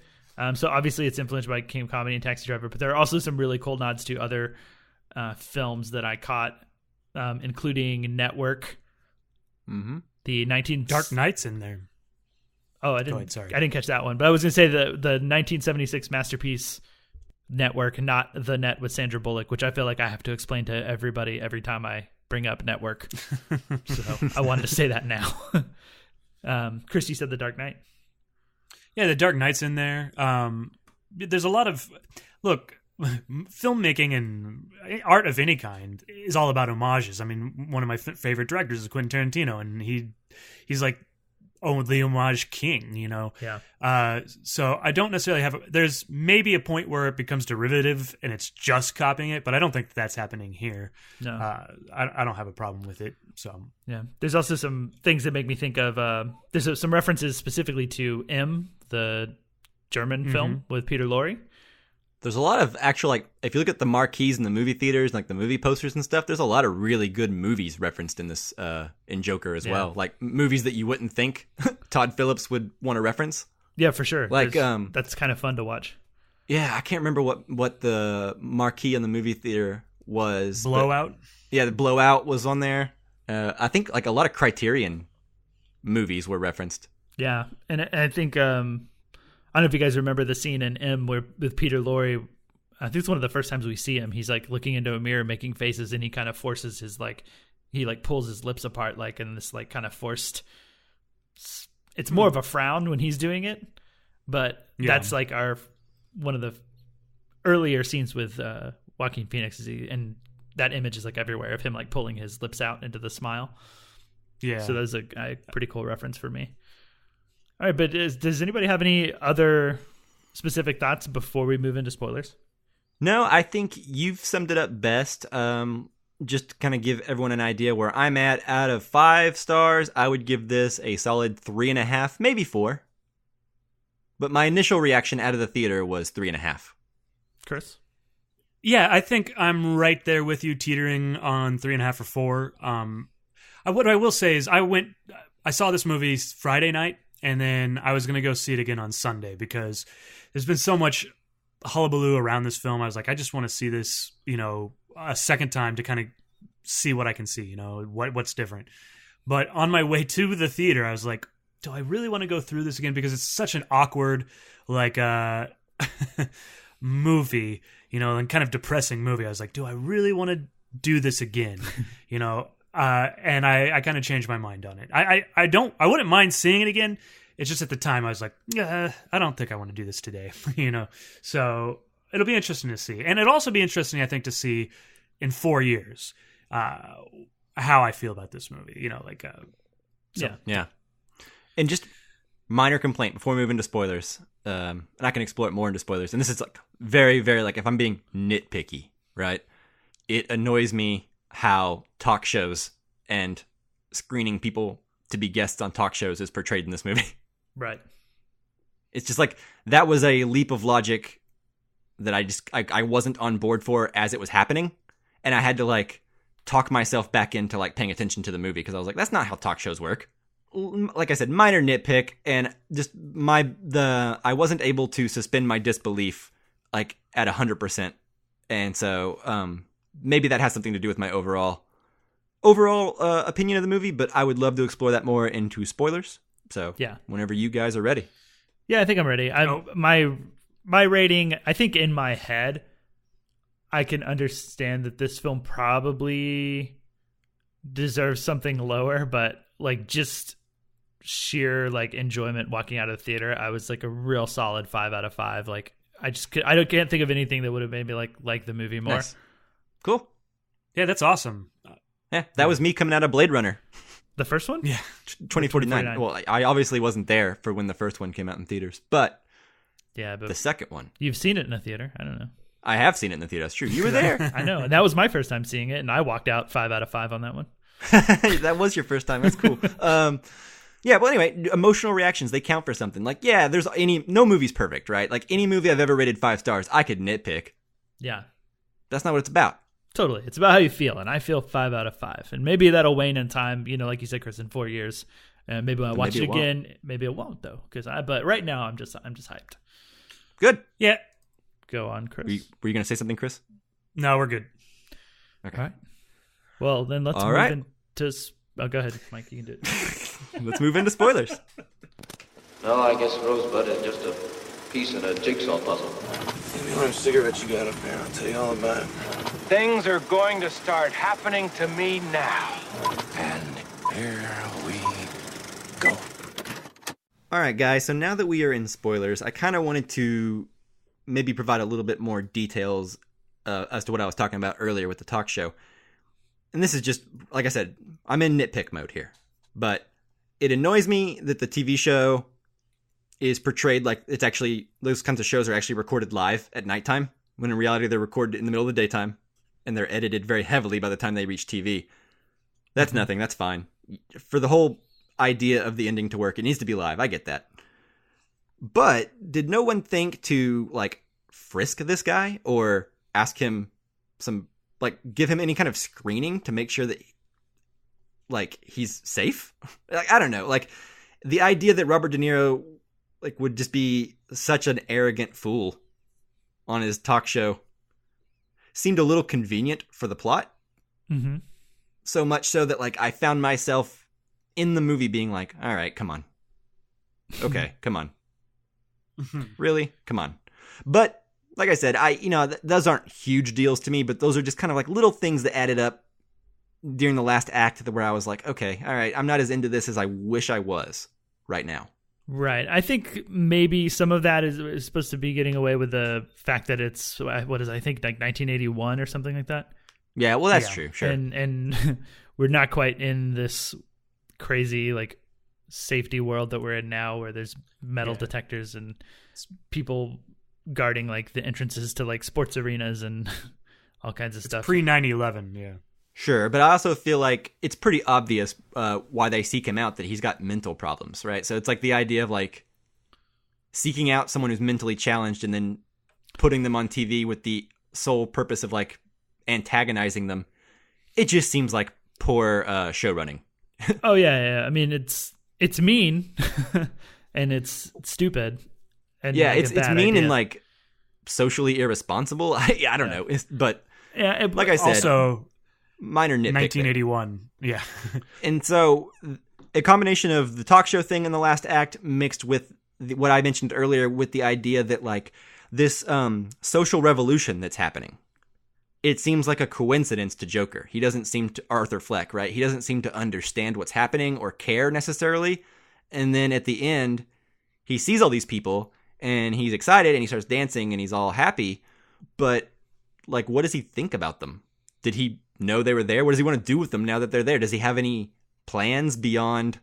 So obviously it's influenced by King of Comedy and Taxi Driver, but there are also some really cool nods to other films that I caught, including Network.
Mm-hmm.
The
Dark Knight's in there.
Oh, I didn't catch that one, but I was going to say the 1976 masterpiece Network, not The Net with Sandra Bullock, which I feel like I have to explain to everybody every time I bring up Network. So I wanted to say that now. Chris, you said The Dark Knight.
Yeah, The Dark Knight's in there. There's a lot of filmmaking and art of any kind is all about homages. I mean, one of my favorite directors is Quentin Tarantino, and he's like, the homage king, you know?
Yeah.
So I don't necessarily there's maybe a point where it becomes derivative and it's just copying it, but I don't think that's happening here.
No.
I don't have a problem with it. So
yeah. There's also some things that make me think of, there's some references specifically to M, the German film with Peter Lorre.
There's a lot of actual, like, if you look at the marquees in the movie theaters, like the movie posters and stuff, there's a lot of really good movies referenced in this, in Joker as well. Like movies that you wouldn't think Todd Phillips would want to reference.
Yeah, for sure.
Like,
that's kind of fun to watch.
Yeah, I can't remember what the marquee on the movie theater was.
Blowout?
The Blowout was on there. I think like a lot of Criterion movies were referenced.
Yeah, and I think I don't know if you guys remember the scene in M where with Peter Lorre. I think it's one of the first times we see him. He's like looking into a mirror, making faces, and he kind of forces his he pulls his lips apart like in this like kind of forced. It's more of a frown when he's doing it, but that's like one of the earlier scenes with Joaquin Phoenix, and that image is like everywhere of him like pulling his lips out into the smile.
Yeah.
So that's a pretty cool reference for me. All right, but does anybody have any other specific thoughts before we move into spoilers?
No, I think you've summed it up best. Just to kind of give everyone an idea where I'm at. Out of 5 stars, I would give this a solid 3.5, maybe 4. But my initial reaction out of the theater was 3.5.
Chris?
Yeah, I think I'm right there with you, teetering on 3.5 or 4. What I will say is I saw this movie Friday night, and then I was going to go see it again on Sunday because there's been so much hullabaloo around this film. I was like, I just want to see this, a second time to kind of see what I can see, what's different. But on my way to the theater, I was like, do I really want to go through this again? Because it's such an awkward, movie, and kind of depressing movie. I was like, do I really want to do this again? And I kind of changed my mind on it. I wouldn't mind seeing it again. It's just at the time I was like, I don't think I want to do this today, So it'll be interesting to see. And it'll also be interesting, I think, to see in 4 years how I feel about this movie,
Yeah. And just minor complaint before we move into spoilers. And I can explore it more into spoilers. And this is like very, very, like, if I'm being nitpicky, right? It annoys me how talk shows and screening people to be guests on talk shows is portrayed in this movie.
Right.
It's just like, that was a leap of logic that I wasn't on board for as it was happening. And I had to like talk myself back into like paying attention to the movie because I was like, that's not how talk shows work. Like I said, minor nitpick, and just I wasn't able to suspend my disbelief like at 100%. And so maybe that has something to do with my overall opinion of the movie, but I would love to explore that more into spoilers. So
Yeah.
whenever you guys are ready.
Yeah, I think I'm ready. My rating, I think in my head, I can understand that this film probably deserves something lower, but like just sheer like enjoyment walking out of the theater, I was like a real solid 5 out of 5. Like I can't think of anything that would have made me like the movie more.
Nice. Cool.
Yeah, that's awesome.
Yeah, that was me coming out of Blade Runner.
The first one?
Yeah.
2049. Well, I obviously wasn't there for when the first one came out in theaters, but
Yeah, but
the second one,
you've seen it in a theater. I don't know.
I have seen it in the theater. That's true. You were there.
I know. And that was my first time seeing it, and I walked out 5 out of 5 on that one.
That was your first time. That's cool. Yeah, well, anyway, emotional reactions, they count for something. Like, yeah, no movie's perfect, right? Like, any movie I've ever rated 5 stars, I could nitpick.
Yeah.
That's not what it's about.
Totally. It's about how you feel, and I feel 5 out of 5. And maybe that'll wane in time, like you said, Chris, in 4 years. And maybe when I watch it again, maybe it won't, though. But right now, I'm just hyped.
Good.
Yeah.
Go on, Chris.
Were you going to say something, Chris?
No, we're good.
Okay.
All right. Well, then let's
All
move
right.
into... Oh, go ahead, Mike. You can do it.
Let's move into spoilers.
No, I guess Rosebud is just a piece in a jigsaw puzzle.
Give me one cigarette you got up there. I'll tell you all about it.
Things are going to start happening to me now.
And here we go.
All right, guys. So now that we are in spoilers, I kind of wanted to maybe provide a little bit more details as to what I was talking about earlier with the talk show. And this is just, like I said, I'm in nitpick mode here. But it annoys me that the TV show is portrayed like it's actually, those kinds of shows are actually recorded live at nighttime, when in reality they're recorded in the middle of the daytime, and they're edited very heavily by the time they reach TV. That's nothing. That's fine. For the whole idea of the ending to work, it needs to be live. I get that. But did no one think to, like, frisk this guy or ask him give him any kind of screening to make sure that, like, he's safe? Like, I don't know. Like, the idea that Robert De Niro, like, would just be such an arrogant fool on his talk show seemed a little convenient for the plot.
Mm-hmm.
So much so that, like, I found myself in the movie being like, all right, come on. Okay, come on. Really? Come on. But like I said, those aren't huge deals to me, but those are just kind of like little things that added up during the last act where I was like, okay, all right, I'm not as into this as I wish I was right now.
Right. I think maybe some of that is supposed to be getting away with the fact that it's, what is, I think, like 1981 or something like that.
Yeah, well, that's true. Sure.
And we're not quite in this crazy, like, safety world that we're in now, where there's metal detectors and people guarding, like, the entrances to, like, sports arenas and all kinds of stuff.
Pre 9/11, yeah.
Sure, but I also feel like it's pretty obvious why they seek him out, that he's got mental problems, right? So it's like the idea of, like, seeking out someone who's mentally challenged and then putting them on TV with the sole purpose of, like, antagonizing them. It just seems like poor show running.
Oh yeah. I mean, it's mean and it's stupid. And
yeah, it's mean and, like, socially irresponsible. I don't know, but
yeah,
like I said,
also
minor nitpick.
1981, yeah.
And so a combination of the talk show thing in the last act mixed with what I mentioned earlier with the idea that, like, this social revolution that's happening. It seems like a coincidence to Joker. He doesn't seem to, Arthur Fleck, right? He doesn't seem to understand what's happening or care necessarily. And then at the end, he sees all these people and he's excited and he starts dancing and he's all happy. But, like, what does he think about them? Did he know they were there? What does he want to do with them now that they're there? Does he have any plans beyond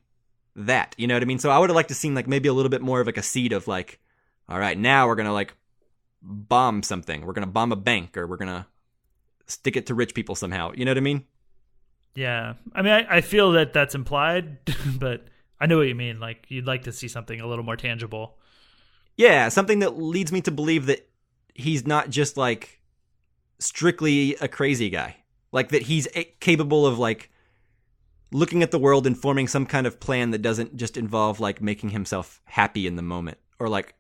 that? You know what I mean? So I would have liked to see, like, maybe a little bit more of, like, a seed of, like, all right, now we're going to, like, bomb something. We're going to bomb a bank, or we're going to stick it to rich people somehow. You know what I mean?
Yeah. I mean, I feel that that's implied, but I know what you mean. Like, you'd like to see something a little more tangible.
Yeah, something that leads me to believe that he's not just, like, strictly a crazy guy. Like, that he's capable of, like, looking at the world and forming some kind of plan that doesn't just involve, like, making himself happy in the moment or, like,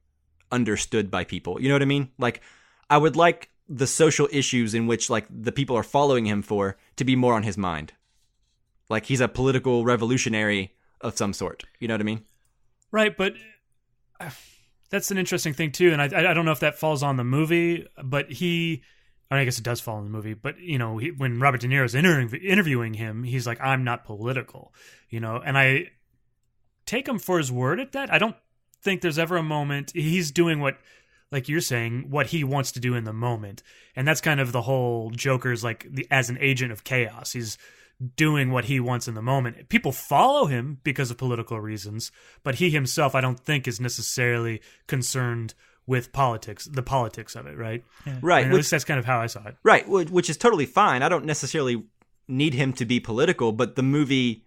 understood by people. You know what I mean? Like, I would like the social issues in which like the people are following him for to be more on his mind. Like he's a political revolutionary of some sort. You know what I mean?
Right, but that's an interesting thing too, and I don't know if that falls on the movie, but I guess it does fall on the movie, but when Robert De Niro's interviewing him, he's like, I'm not political, and I take him for his word at that. I don't think there's ever a moment he's doing what, like you're saying, what he wants to do in the moment, and that's kind of the whole Joker's like as an agent of chaos. He's doing what he wants in the moment. People follow him because of political reasons, but he himself, I don't think, is necessarily concerned with the politics of it, right?
Yeah. Right.
At least that's kind of how I saw it.
Right, which is totally fine. I don't necessarily need him to be political, but the movie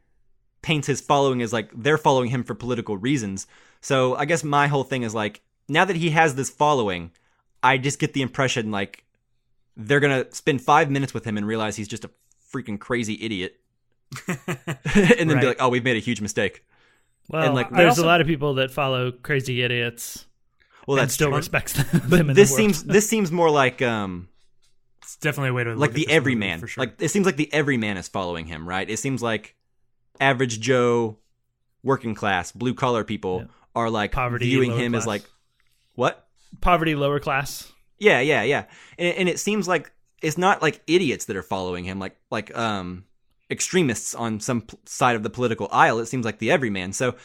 paints his following as like they're following him for political reasons. So I guess my whole thing is like, now that he has this following, I just get the impression like they're going to spend 5 minutes with him and realize he's just a freaking crazy idiot. And then be like, oh, we've made a huge mistake.
Well,
and like,
there's a lot of people that follow crazy idiots.
Well,
that still respects them.
But this seems more like
it's definitely a way to
like
look
the
at this
everyman.
for sure.
Like it seems like the everyman is following him, right? It seems like average Joe, working class, blue collar people are like
poverty,
viewing him
class.
as like what?
Poverty, lower class.
Yeah. And it seems like it's not like idiots that are following him, like extremists on some side of the political aisle. It seems like the everyman. So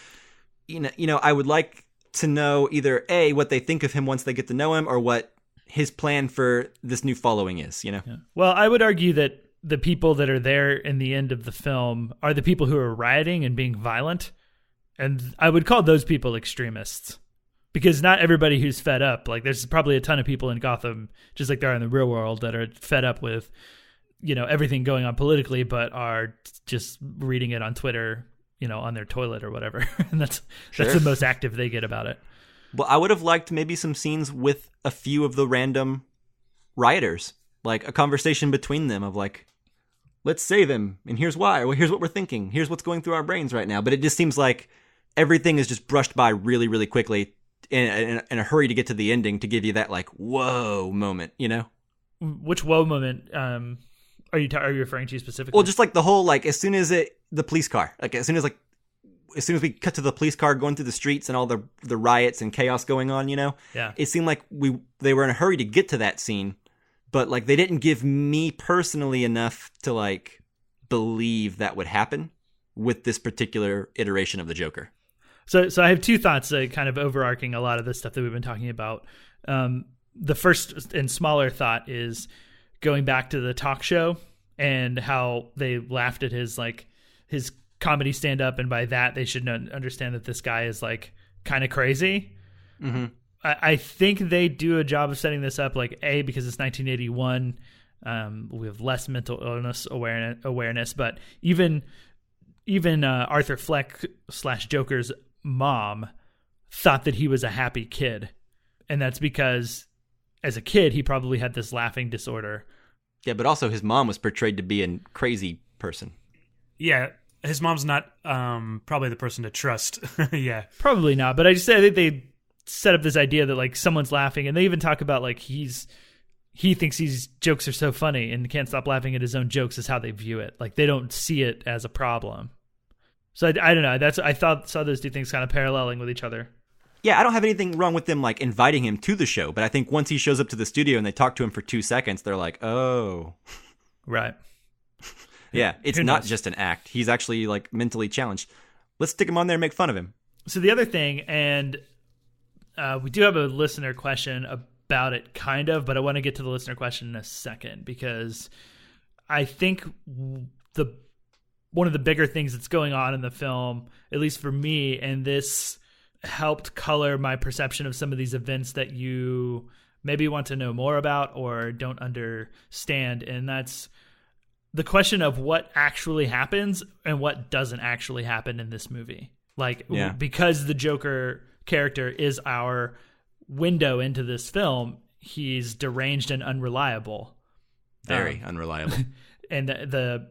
I would like to know either A, what they think of him once they get to know him, or what his plan for this new following is, Yeah.
Well, I would argue that the people that are there in the end of the film are the people who are rioting and being violent. And I would call those people extremists, because not everybody who's fed up, like there's probably a ton of people in Gotham, just like there are in the real world, that are fed up with, everything going on politically, but are just reading it on Twitter, on their toilet or whatever. And that's the most active they get about it.
Well, I would have liked maybe some scenes with a few of the random rioters, like a conversation between them of like, let's save him, and here's why, or here's what we're thinking, here's what's going through our brains right now. But it just seems like everything is just brushed by really, really quickly in a hurry to get to the ending to give you that like, whoa moment,
Which whoa moment are you referring to specifically?
Well, just like the whole, like as soon as the police car, like as soon as we cut to the police car going through the streets and all the riots and chaos going on,
Yeah.
It seemed like they were in a hurry to get to that scene, but like they didn't give me personally enough to like believe that would happen with this particular iteration of the Joker.
So I have two thoughts kind of overarching a lot of the stuff that we've been talking about. The first and smaller thought is going back to the talk show and how they laughed at his comedy stand-up, and by that they should understand that this guy is like kind of crazy.
Mm-hmm.
I think they do a job of setting this up, like A, because it's 1981, we have less mental illness awareness, but even Arthur Fleck / Joker's mom thought that he was a happy kid, and that's because as a kid he probably had this laughing disorder.
Yeah, but also his mom was portrayed to be a crazy person.
Yeah, his mom's not probably the person to trust. Yeah,
probably not. But I just say they set up this idea that like someone's laughing, and they even talk about like he thinks these jokes are so funny and can't stop laughing at his own jokes is how they view it. Like they don't see it as a problem. So I don't know. I saw those two things kind of paralleling with each other.
Yeah, I don't have anything wrong with them like inviting him to the show, but I think once he shows up to the studio and they talk to him for 2 seconds, they're like, oh.
Right.
Yeah, it's not just an act. He's actually like mentally challenged. Let's stick him on there and make fun of him.
So the other thing, and we do have a listener question about it, kind of, but I want to get to the listener question in a second, because I think one of the bigger things that's going on in the film, at least for me, and this helped color my perception of some of these events that you maybe want to know more about or don't understand, and that's the question of what actually happens and what doesn't actually happen in this movie. Like, because the Joker character is our window into this film, he's deranged and unreliable.
Very unreliable.
And the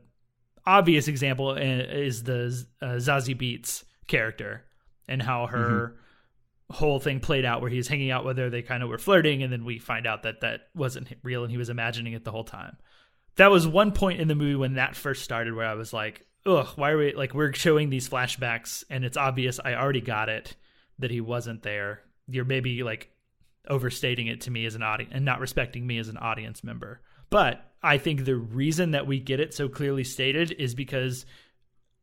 obvious example is the Zazie Beetz character, and how her whole thing played out where he was hanging out with her. They kind of were flirting, and then we find out that that wasn't real and he was imagining it the whole time. That was one point in the movie when that first started where I was like, ugh, why are we, like, we're showing these flashbacks and it's obvious I already got it that he wasn't there. You're maybe like overstating it to me as an audience and not respecting me as an audience member. But I think the reason that we get it so clearly stated is because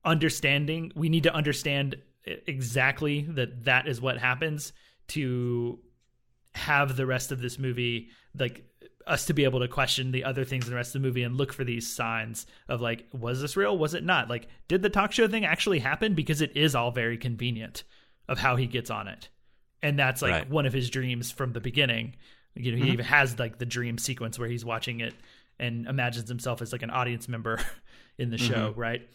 we need to understand exactly that is what happens to have the rest of this movie, like us to be able to question the other things in the rest of the movie and look for these signs of like, was this real? Was it not? Like, did the talk show thing actually happen? Because it is all very convenient of how he gets on it. And that's like one of his dreams from the beginning. You know, he even has like the dream sequence where he's watching it and imagines himself as like an audience member in the show. Right.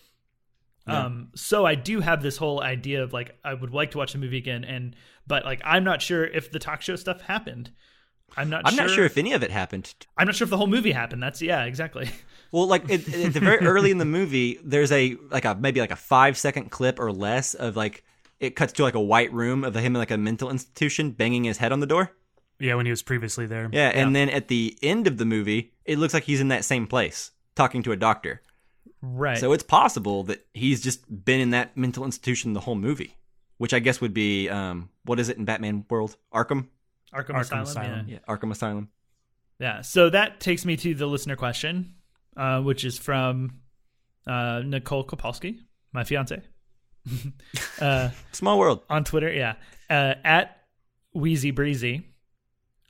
Yeah. So I do have this whole idea of like, I would like to watch the movie again. But like, I'm not sure if the talk show stuff happened. I'm not sure
if any of it happened.
I'm not sure if the whole movie happened. Exactly.
Well, like at the very early in the movie, there's maybe a 5-second clip or less of like, it cuts to like a white room of him in like a mental institution banging his head on the door.
Yeah, when he was previously there.
Yeah, and then at the end of the movie, it looks like he's in that same place talking to a doctor.
Right.
So it's possible that he's just been in that mental institution the whole movie, which I guess would be, what is it in Batman world? Arkham
Asylum.
Yeah, Arkham Asylum.
Yeah, so that takes me to the listener question, which is from Nicole Kopalski, my fiance.
Small world.
On Twitter, yeah. At Wheezy Breezy.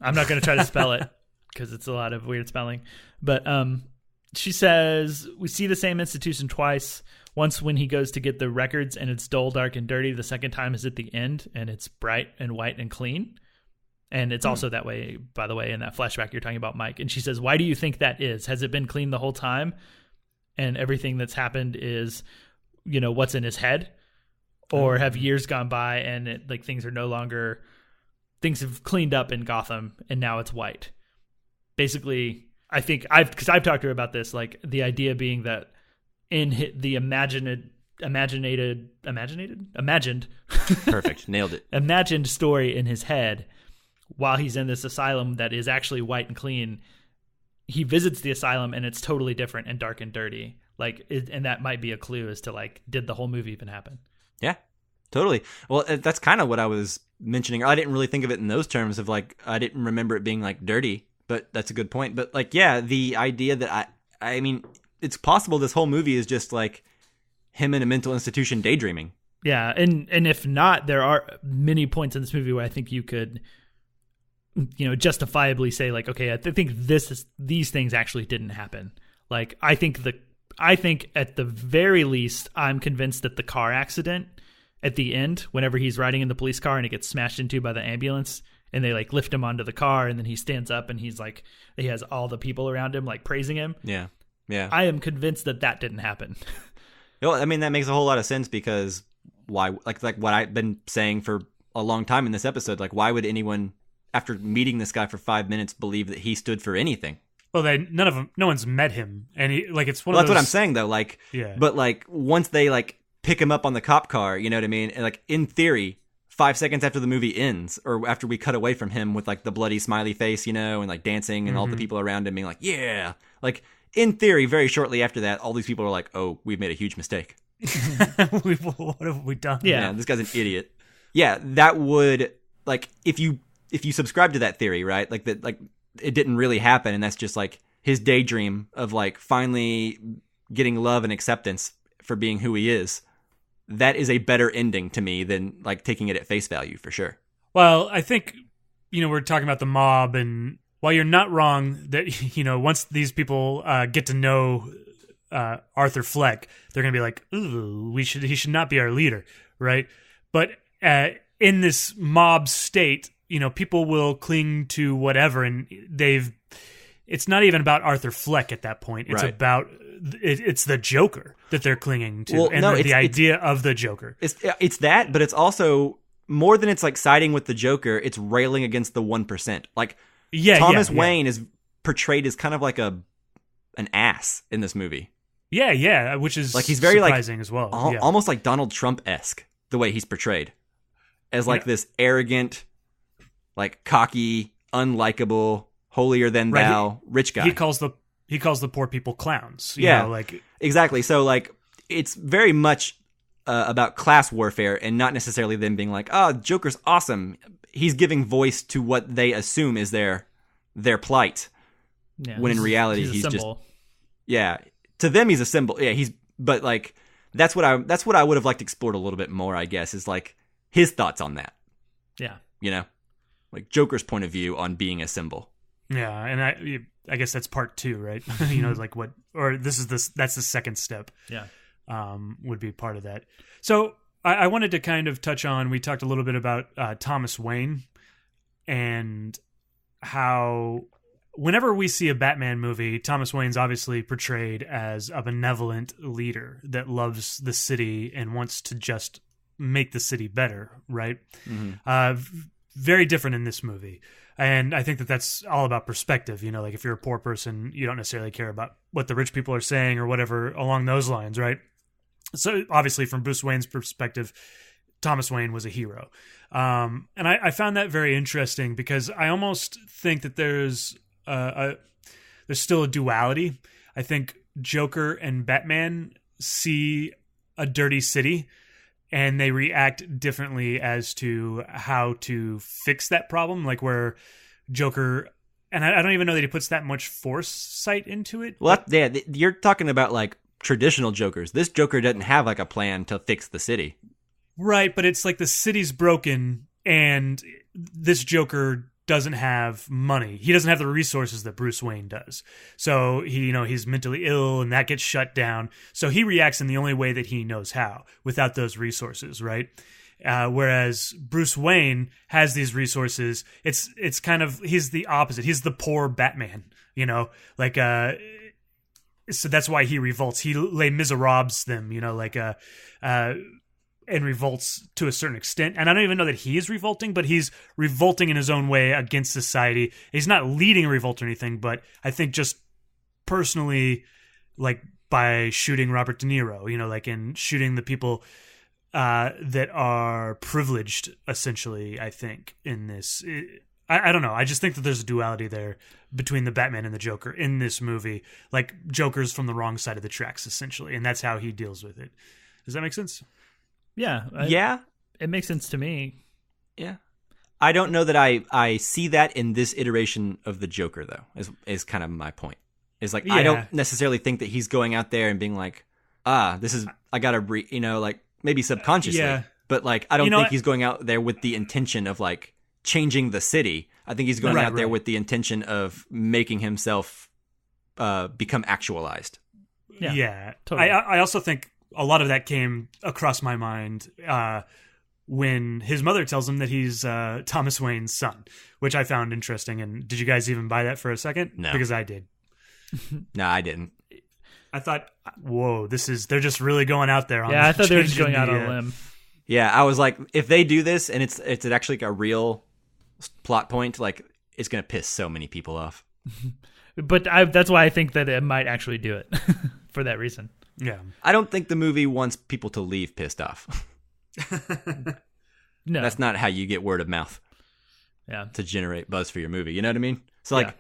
I'm not going to try to spell it because it's a lot of weird spelling. But she says, we see the same institution twice. Once when he goes to get the records and it's dull, dark, and dirty. The second time is at the end and it's bright and white and clean. And it's also that way, by the way, in that flashback you're talking about, Mike. And she says, why do you think that is? Has it been clean the whole time? And everything that's happened is, you know, what's in his head? Or have years gone by and things have cleaned up in Gotham and now it's white? Basically, I think because I've talked to her about this, like the idea being that in the imagined
perfect, nailed it.
Imagined story in his head, while he's in this asylum that is actually white and clean, he visits the asylum and it's totally different and dark and dirty. And that might be a clue as to like, did the whole movie even happen?
Yeah, totally. Well, that's kind of what I was mentioning. I didn't really think of it in those terms of like, I didn't remember it being like dirty, but that's a good point. But like, yeah, the idea that I mean, it's possible this whole movie is just like him in a mental institution daydreaming.
Yeah. And if not, there are many points in this movie where I think you could, you know, justifiably say like, okay, I think these things actually didn't happen. Like, I think at the very least, I'm convinced that the car accident at the end, whenever he's riding in the police car and it gets smashed into by the ambulance and they like lift him onto the car and then he stands up and he's like, he has all the people around him like praising him.
Yeah. Yeah.
I am convinced that didn't happen.
Well, I mean, that makes a whole lot of sense because why, like what I've been saying for a long time in this episode, like why would anyone after meeting this guy for 5 minutes believe that he stood for anything?
Well, no one's met him, and it's one.
Well,
of those...
that's what I'm saying, though. Like,
yeah.
But like, once they like pick him up on the cop car, you know what I mean? And, like, in theory, 5 seconds after the movie ends, or after we cut away from him with like the bloody smiley face, you know, and like dancing, and all the people around him being like, yeah, like in theory, very shortly after that, all these people are like, oh, we've made a huge mistake.
What have we done?
Yeah, this guy's an idiot. Yeah, that would like if you subscribe to that theory, right? Like that, like. It didn't really happen, and that's just like his daydream of like finally getting love and acceptance for being who he is. That is a better ending to me than like taking it at face value for sure.
Well, I think, you know, we're talking about the mob, and while you're not wrong that, you know, once these people get to know Arthur Fleck, they're going to be like, ooh, he should not be our leader, right? But in this mob state, you know, people will cling to whatever, and it's not even about Arthur Fleck at that point. It's about it's the Joker that they're clinging to, the idea of the Joker.
It's that, but it's also more than it's like siding with the Joker. It's railing against the 1%. Like Thomas Wayne is portrayed as kind of like an ass in this movie.
Yeah, which is
like he's very
surprising
like,
as well.
Almost like Donald Trump-esque the way he's portrayed. as like this arrogant, like cocky, unlikable, holier than thou rich guy.
He calls the poor people clowns. You know, like
exactly. So like it's very much about class warfare and not necessarily them being like, oh, Joker's awesome. He's giving voice to what they assume is their plight.
Yeah,
when in reality he's just to them he's a symbol. But like that's what I would have liked explored a little bit more, I guess, is like his thoughts on that.
Yeah.
You know? Like Joker's point of view on being a symbol.
Yeah, and I guess that's part 2, right? You know, like that's the second step.
Yeah.
Would be part of that. So I wanted to kind of touch on, we talked a little bit about Thomas Wayne and how whenever we see a Batman movie, Thomas Wayne's obviously portrayed as a benevolent leader that loves the city and wants to just make the city better, right? Mm-hmm. Very different in this movie. And I think that's all about perspective. You know, like if you're a poor person, you don't necessarily care about what the rich people are saying or whatever along those lines, right? So obviously from Bruce Wayne's perspective, Thomas Wayne was a hero. And I found that very interesting because I almost think that there's still a duality. I think Joker and Batman see a dirty city and they react differently as to how to fix that problem. Like where Joker, and I don't even know that he puts that much foresight into it.
Well, you're talking about like traditional Jokers. This Joker doesn't have like a plan to fix the city.
Right, but it's like the city's broken and this Joker doesn't have money. He doesn't have the resources that Bruce Wayne does. So he's mentally ill and that gets shut down. So he reacts in the only way that he knows how without those resources, right? Whereas Bruce Wayne has these resources. It's kind of, he's the opposite. He's the poor Batman, you know, like, so that's why he revolts. He Les Miserables them, you know, like, and revolts to a certain extent. And I don't even know that he is revolting, but he's revolting in his own way against society. He's not leading a revolt or anything, but I think just personally, like by shooting Robert De Niro, you know, like in shooting the people that are privileged, essentially, I think, in this. I don't know. I just think that there's a duality there between the Batman and the Joker in this movie. Like Joker's from the wrong side of the tracks, essentially, and that's how he deals with it. Does that make sense?
Yeah. It makes sense to me.
Yeah. I don't know that I see that in this iteration of the Joker, though, is kind of my point. Is like, I don't necessarily think that he's going out there and being like, this is, I gotta, like maybe subconsciously, but like, I don't think he's going out there with the intention of like changing the city. I think he's going out there with the intention of making himself become actualized.
Yeah.
Totally.
I also think a lot of that came across my mind when his mother tells him that he's Thomas Wayne's son, which I found interesting. And did you guys even buy that for a second?
No.
Because I did.
No, I didn't.
I thought, whoa, they're just really going out there.
I thought they were just going out on a limb.
Yeah, I was like, if they do this and it's actually like a real plot point, like it's going to piss so many people off.
But that's why I think that it might actually do it for that reason.
Yeah.
I don't think the movie wants people to leave pissed off.
No.
That's not how you get word of mouth.
Yeah.
To generate buzz for your movie. You know what I mean? So like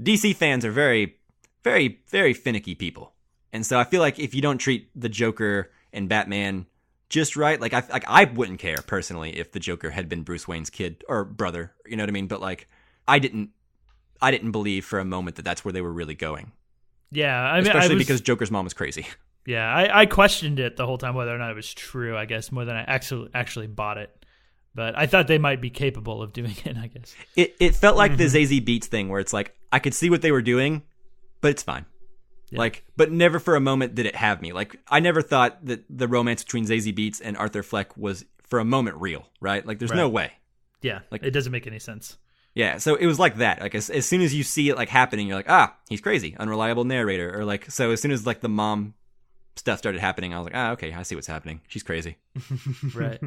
DC fans are very, very, very finicky people. And so I feel like if you don't treat the Joker and Batman just right, like I wouldn't care personally if the Joker had been Bruce Wayne's kid or brother, you know what I mean? But like I didn't believe for a moment that that's where they were really going.
Yeah,
especially because Joker's mom was crazy.
Yeah, I questioned it the whole time whether or not it was true, I guess, more than I actually bought it. But I thought they might be capable of doing it, I guess.
It felt like the Zazie Beetz thing where it's like, I could see what they were doing, but it's fine. Yeah. Like, but never for a moment did it have me. Like, I never thought that the romance between Zazie Beetz and Arthur Fleck was for a moment real, right? Like, there's no way.
Yeah, like it doesn't make any sense.
Yeah, so it was like that. Like, as soon as you see it, like, happening, you're like, he's crazy, unreliable narrator. Or, like, so as soon as, like, the mom stuff started happening, I was like, okay, I see what's happening. She's crazy.
Right.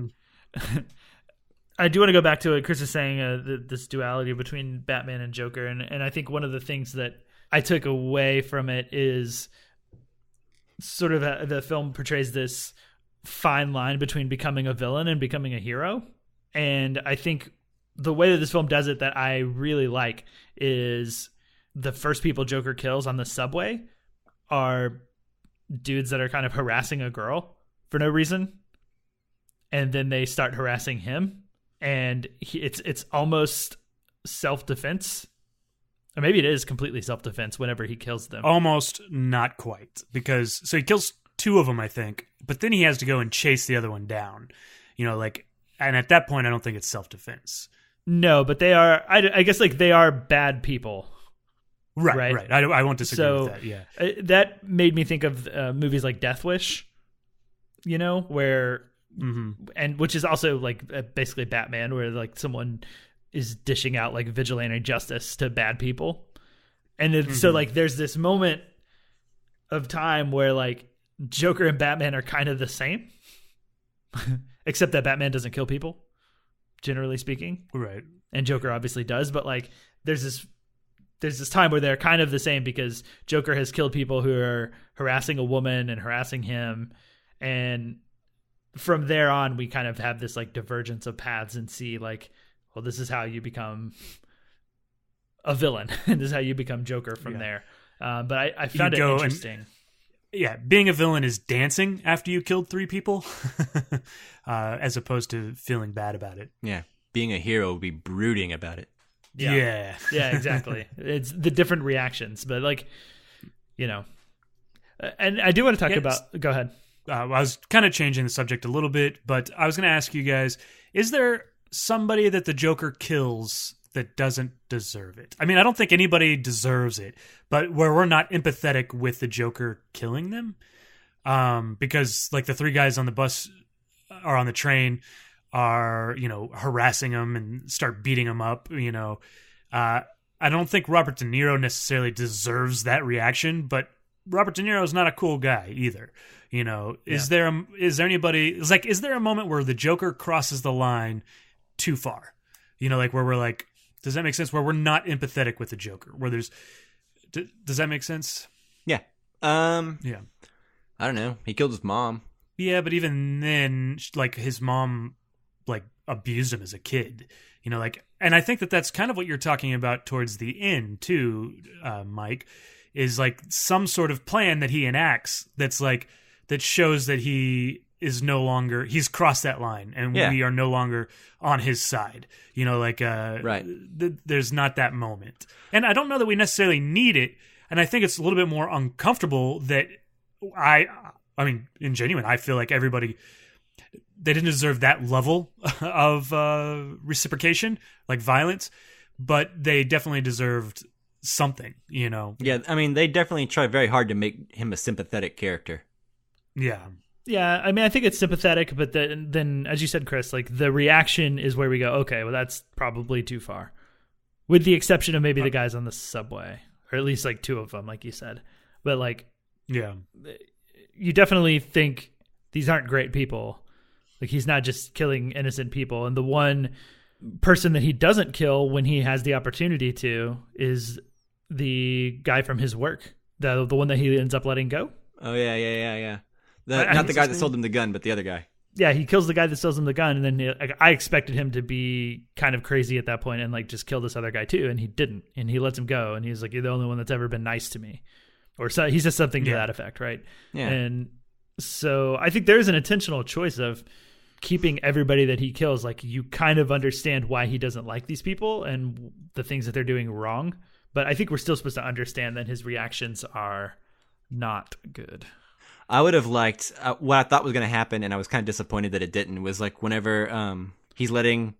I do want to go back to what Chris is saying, this duality between Batman and Joker. And I think one of the things that I took away from it is sort of the film portrays this fine line between becoming a villain and becoming a hero. And I think the way that this film does it that I really like is the first people Joker kills on the subway are dudes that are kind of harassing a girl for no reason. And then they start harassing him. And it's almost self-defense. Or maybe it is completely self-defense whenever he kills them.
Almost not quite. Because, so he kills 2 of them, I think. But then he has to go and chase the other one down. You know, like, and at that point, I don't think it's self-defense.
No, but they are, I guess, like, they are bad people.
Right. I won't disagree with that, yeah.
That made me think of movies like Death Wish, you know, where, and which is also, like, basically Batman, where, like, someone is dishing out, like, vigilante justice to bad people. And so, like, there's this moment of time where, like, Joker and Batman are kind of the same, except that Batman doesn't kill people, generally speaking.
Right.
And Joker obviously does, but, like, there's this time where they're kind of the same because Joker has killed people who are harassing a woman and harassing him. And from there on, we kind of have this, like, divergence of paths and see, like, well, this is how you become a villain. This is how you become Joker from there. But I found it interesting.
Being a villain is dancing after you killed 3 people, as opposed to feeling bad about it.
Yeah, being a hero would be brooding about it.
Yeah, exactly. It's the different reactions, but, like, you know. And I do want to talk about. Go ahead.
I was kind of changing the subject a little bit, but I was going to ask you guys: is there somebody that the Joker kills that doesn't deserve it? I mean, I don't think anybody deserves it, but where we're not empathetic with the Joker killing them, because, like, the 3 guys on the bus or on the train are, you know, harassing him and start beating him up. You know, I don't think Robert De Niro necessarily deserves that reaction, but Robert De Niro is not a cool guy either. You know, is there anybody? It's like, is there a moment where the Joker crosses the line too far? You know, like, where we're like, does that make sense? Where we're not empathetic with the Joker? Where there's, does that make sense?
Yeah.
Yeah.
I don't know. He killed his mom.
Yeah, but even then, like, his mom, like, abused him as a kid. You know, like, and I think that that's kind of what you're talking about towards the end too, Mike, is, like, some sort of plan that he enacts that's, like, that shows that he is no longer, he's crossed that line and we are no longer on his side. You know, like,
right.
There's not that moment. And I don't know that we necessarily need it. And I think it's a little bit more uncomfortable that I mean, in genuine, I feel like everybody, they didn't deserve that level of reciprocation, like violence, but they definitely deserved something, you know?
Yeah, I mean, they definitely try very hard to make him a sympathetic character.
Yeah.
Yeah, I mean, I think it's sympathetic, but then, as you said, Chris, like, the reaction is where we go, okay, well, that's probably too far. With the exception of maybe the guys on the subway, or at least, like, 2 of them, like you said. But, like,
yeah,
you definitely think these aren't great people. Like, he's not just killing innocent people. And the one person that he doesn't kill when he has the opportunity to is the guy from his work, the one that he ends up letting go.
Oh, yeah. Not the guy that sold him the gun, but the other guy.
Yeah, he kills the guy that sells him the gun, and then I expected him to be kind of crazy at that point and, like, just kill this other guy too, and he didn't, and he lets him go, and he's like, "You're the only one that's ever been nice to me," or so he says something to that effect, right?
Yeah.
And so I think there is an intentional choice of keeping everybody that he kills, like, you kind of understand why he doesn't like these people and the things that they're doing wrong, but I think we're still supposed to understand that his reactions are not good.
I would have liked what I thought was going to happen, and I was kind of disappointed that it didn't, was, like, whenever he's letting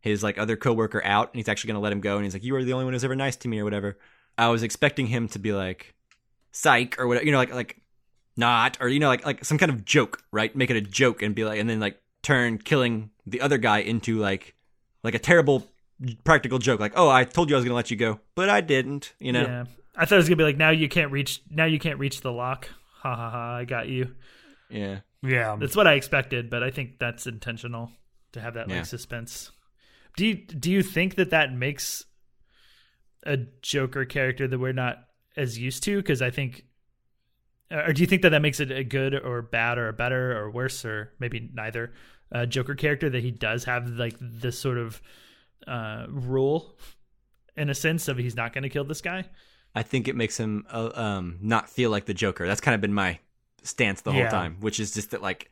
his, like, other coworker out, and he's actually going to let him go, and he's like, "You are the only one who's ever nice to me," or whatever. I was expecting him to be like, "Psych," or whatever, you know, like not, or, you know, like some kind of joke, right? Make it a joke and be like, and then, like, turn killing the other guy into, like a terrible practical joke, like, "Oh, I told you I was going to let you go, but I didn't," you know?
Yeah. I thought it was going to be like, now you can't reach the lock. Ha ha ha, I got you.
Yeah.
That's what I expected, but I think that's intentional to have that, like, suspense. Do you think that makes a Joker character that we're not as used to? Because I think, or do you think that makes it a good or bad or a better or worse or maybe neither Joker character that he does have like this sort of rule in a sense of he's not going to kill this guy.
I think it makes him not feel like the Joker. That's kind of been my stance the whole time, which is just that, like,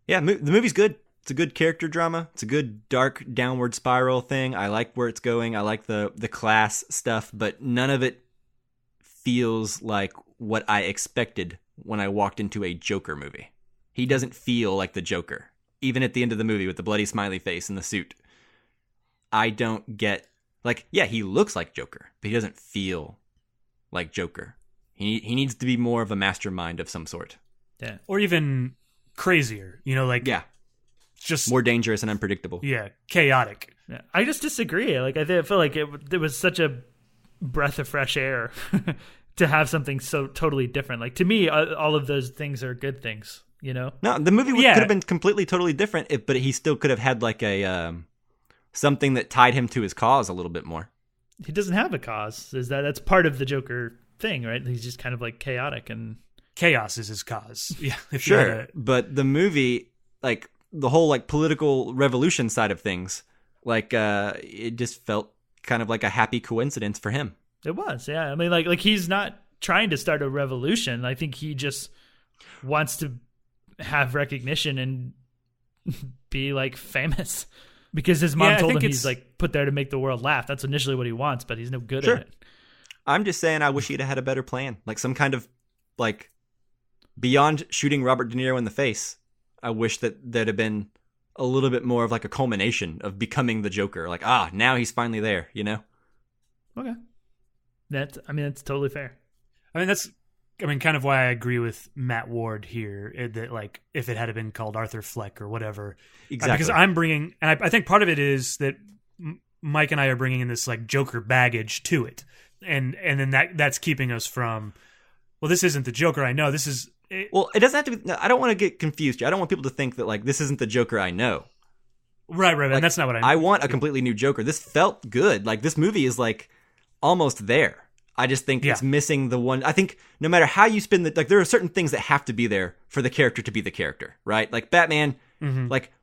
the movie's good. It's a good character drama. It's a good dark downward spiral thing. I like where it's going. I like the class stuff, but none of it feels like what I expected when I walked into a Joker movie. He doesn't feel like the Joker. Even at the end of the movie with the bloody smiley face and the suit. I don't get, like, yeah, he looks like Joker, but he doesn't feel like Joker. He needs to be more of a mastermind of some sort.
Yeah. Or even crazier, like,
yeah,
just
more dangerous and unpredictable.
Yeah, chaotic.
Yeah. I just disagree. Like, I feel like it was such a breath of fresh air to have something so totally different. Like, to me, all of those things are good things, No,
the movie could have been completely, totally different, but he still could have had like a something that tied him to his cause a little bit more.
He doesn't have a cause. That's part of the Joker thing, right? He's just kind of like chaotic, and
chaos is his cause. Yeah,
sure. But the movie, like the whole like political revolution side of things, like it just felt kind of like a happy coincidence for him.
It was, yeah. I mean, like he's not trying to start a revolution. I think he just wants to have recognition and be like famous because his mom told him he's like put there to make the world laugh. That's initially what he wants, but he's no good at it.
I'm just saying I wish he'd have had a better plan, like some kind of like beyond shooting Robert De Niro in the face. I wish that there'd have been a little bit more of like a culmination of becoming the Joker. Like, now he's finally there,
Okay. That's totally fair.
That's kind of why I agree with Matt Ward here, that like if it had been called Arthur Fleck or whatever.
Exactly.
Because I'm bringing, and I think part of it is that Mike and I are bringing in this like Joker baggage to it. And then that's keeping us from, well, this isn't the Joker I know. This is...
Well, it doesn't have to be... I don't want to get confused here. I don't want people to think that like this isn't the Joker I know.
Right.
Like,
and that's not what I mean.
I want a completely new Joker. This felt good. Like this movie is like almost there. I just think it's missing the one. I think no matter how you spin like there are certain things that have to be there for the character to be the character, right? Like Batman, like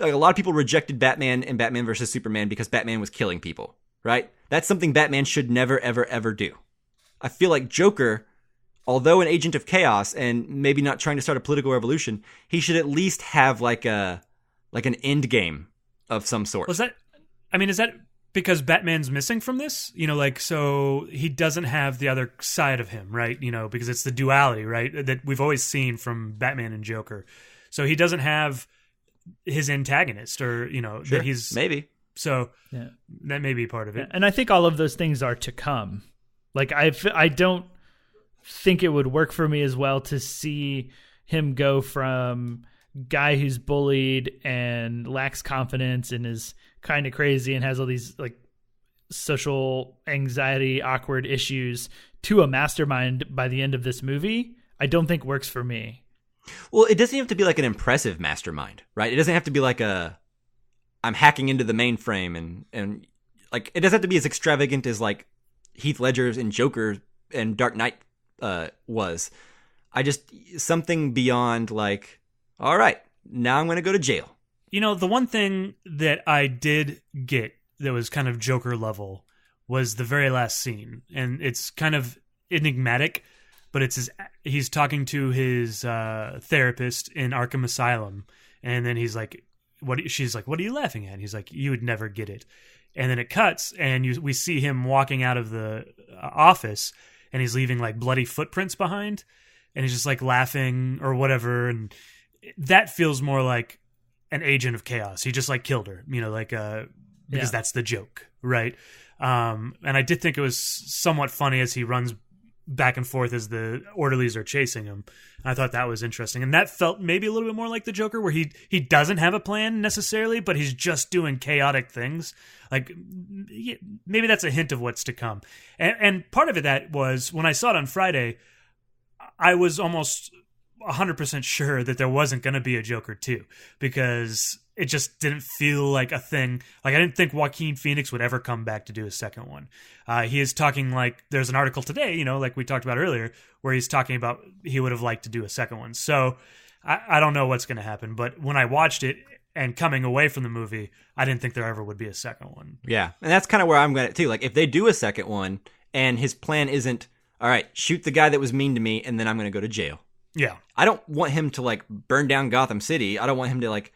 a lot of people rejected Batman and Batman versus Superman because Batman was killing people, right? That's something Batman should never, ever, ever do. I feel like Joker, although an agent of chaos and maybe not trying to start a political revolution, he should at least have like an end game of some sort.
Is that because Batman's missing from this? So he doesn't have the other side of him, right? Because it's the duality, right? That we've always seen from Batman and Joker. So he doesn't have his antagonist or,
sure,
that he's...
Maybe.
So that may be part of it.
And I think all of those things are to come. Like I don't think it would work for me as well to see him go from guy who's bullied and lacks confidence and is kind of crazy and has all these like social anxiety, awkward issues to a mastermind by the end of this movie. I don't think works for me.
Well, it doesn't have to be like an impressive mastermind, right? It doesn't have to be like I'm hacking into the mainframe and like it doesn't have to be as extravagant as like Heath Ledger's in Joker and Dark Knight was. I just something beyond like, all right, now I'm going to go to jail.
The one thing that I did get that was kind of Joker level was the very last scene, and it's kind of enigmatic, but he's talking to his therapist in Arkham Asylum, and then he's like, she's like, what are you laughing at? And he's like, you would never get it. And then it cuts, and we see him walking out of the office, and he's leaving like bloody footprints behind, and he's just like laughing or whatever. And that feels more like an agent of chaos. He just like killed her, because that's the joke, right? And I did think it was somewhat funny as he runs back and forth as the orderlies are chasing him. I thought that was interesting. And that felt maybe a little bit more like the Joker, where he doesn't have a plan necessarily, but he's just doing chaotic things. Like maybe that's a hint of what's to come. And part of it that was when I saw it on Friday, I was almost 100% sure that there wasn't going to be a Joker 2 because it just didn't feel like a thing. Like I didn't think Joaquin Phoenix would ever come back to do a second one. He is talking like there's an article today, like we talked about earlier, where he's talking about he would have liked to do a second one. So I don't know what's going to happen, but when I watched it and coming away from the movie, I didn't think there ever would be a second one.
Yeah, and that's kind of where I'm going too. Like, if they do a second one and his plan isn't, all right, shoot the guy that was mean to me and then I'm going to go to jail.
Yeah.
I don't want him to, like, burn down Gotham City. I don't want him to, like,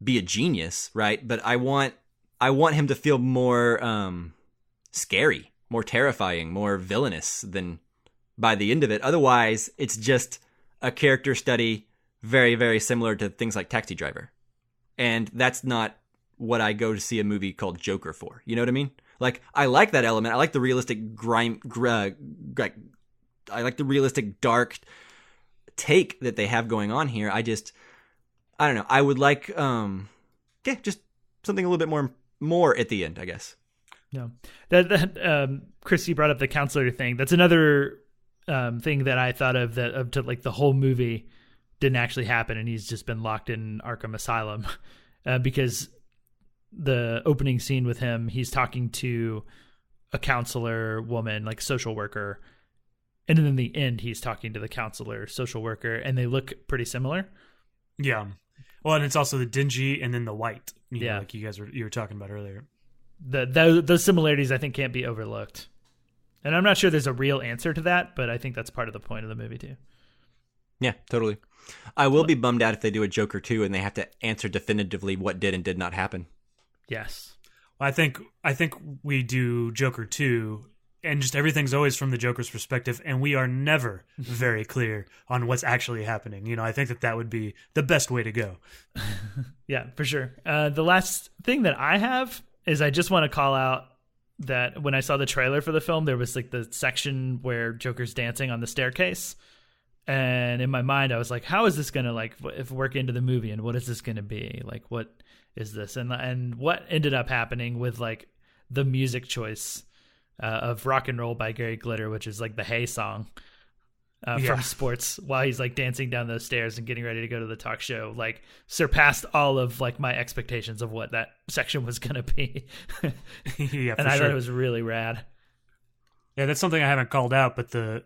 be a genius, right? But I want him to feel more scary, more terrifying, more villainous than by the end of it. Otherwise, it's just a character study very, very similar to things like Taxi Driver. And that's not what I go to see a movie called Joker for. You know what I mean? Like, I like that element. I like the realistic I like the realistic dark take that they have going on here. I don't know. I would like, just something a little bit more at the end, I guess.
Yeah. That Chris, you brought up the counselor thing. That's another thing that I thought of to like the whole movie didn't actually happen, and he's just been locked in Arkham Asylum because the opening scene with him, he's talking to a counselor woman, like social worker, and then in the end, he's talking to the counselor social worker, and they look pretty similar.
Yeah. Well, and it's also the dingy and then the white. You know,
Yeah.
like you were talking about earlier.
Those similarities, I think, can't be overlooked. And I'm not sure there's a real answer to that, but I think that's part of the point of the movie, too.
Yeah, totally. I will be bummed out if they do a Joker 2 and they have to answer definitively what did and did not happen.
Yes.
Well, I think we do Joker 2, and just everything's always from the Joker's perspective, and we are never very clear on what's actually happening. You know, I think that would be the best way to go.
Yeah, for sure. The last thing that I have is I just want to call out that when I saw the trailer for the film, there was like the section where Joker's dancing on the staircase. And in my mind, I was like, how is this going to like work into the movie? And what is this going to be? Like, what is this? And what ended up happening with like the music choice of Rock and Roll by Gary Glitter, which is like the Hey song from Sports, while he's like dancing down those stairs and getting ready to go to the talk show, like surpassed all of like my expectations of what that section was going to be.
Yeah,
and I thought it was really rad.
Yeah, that's something I haven't called out, but the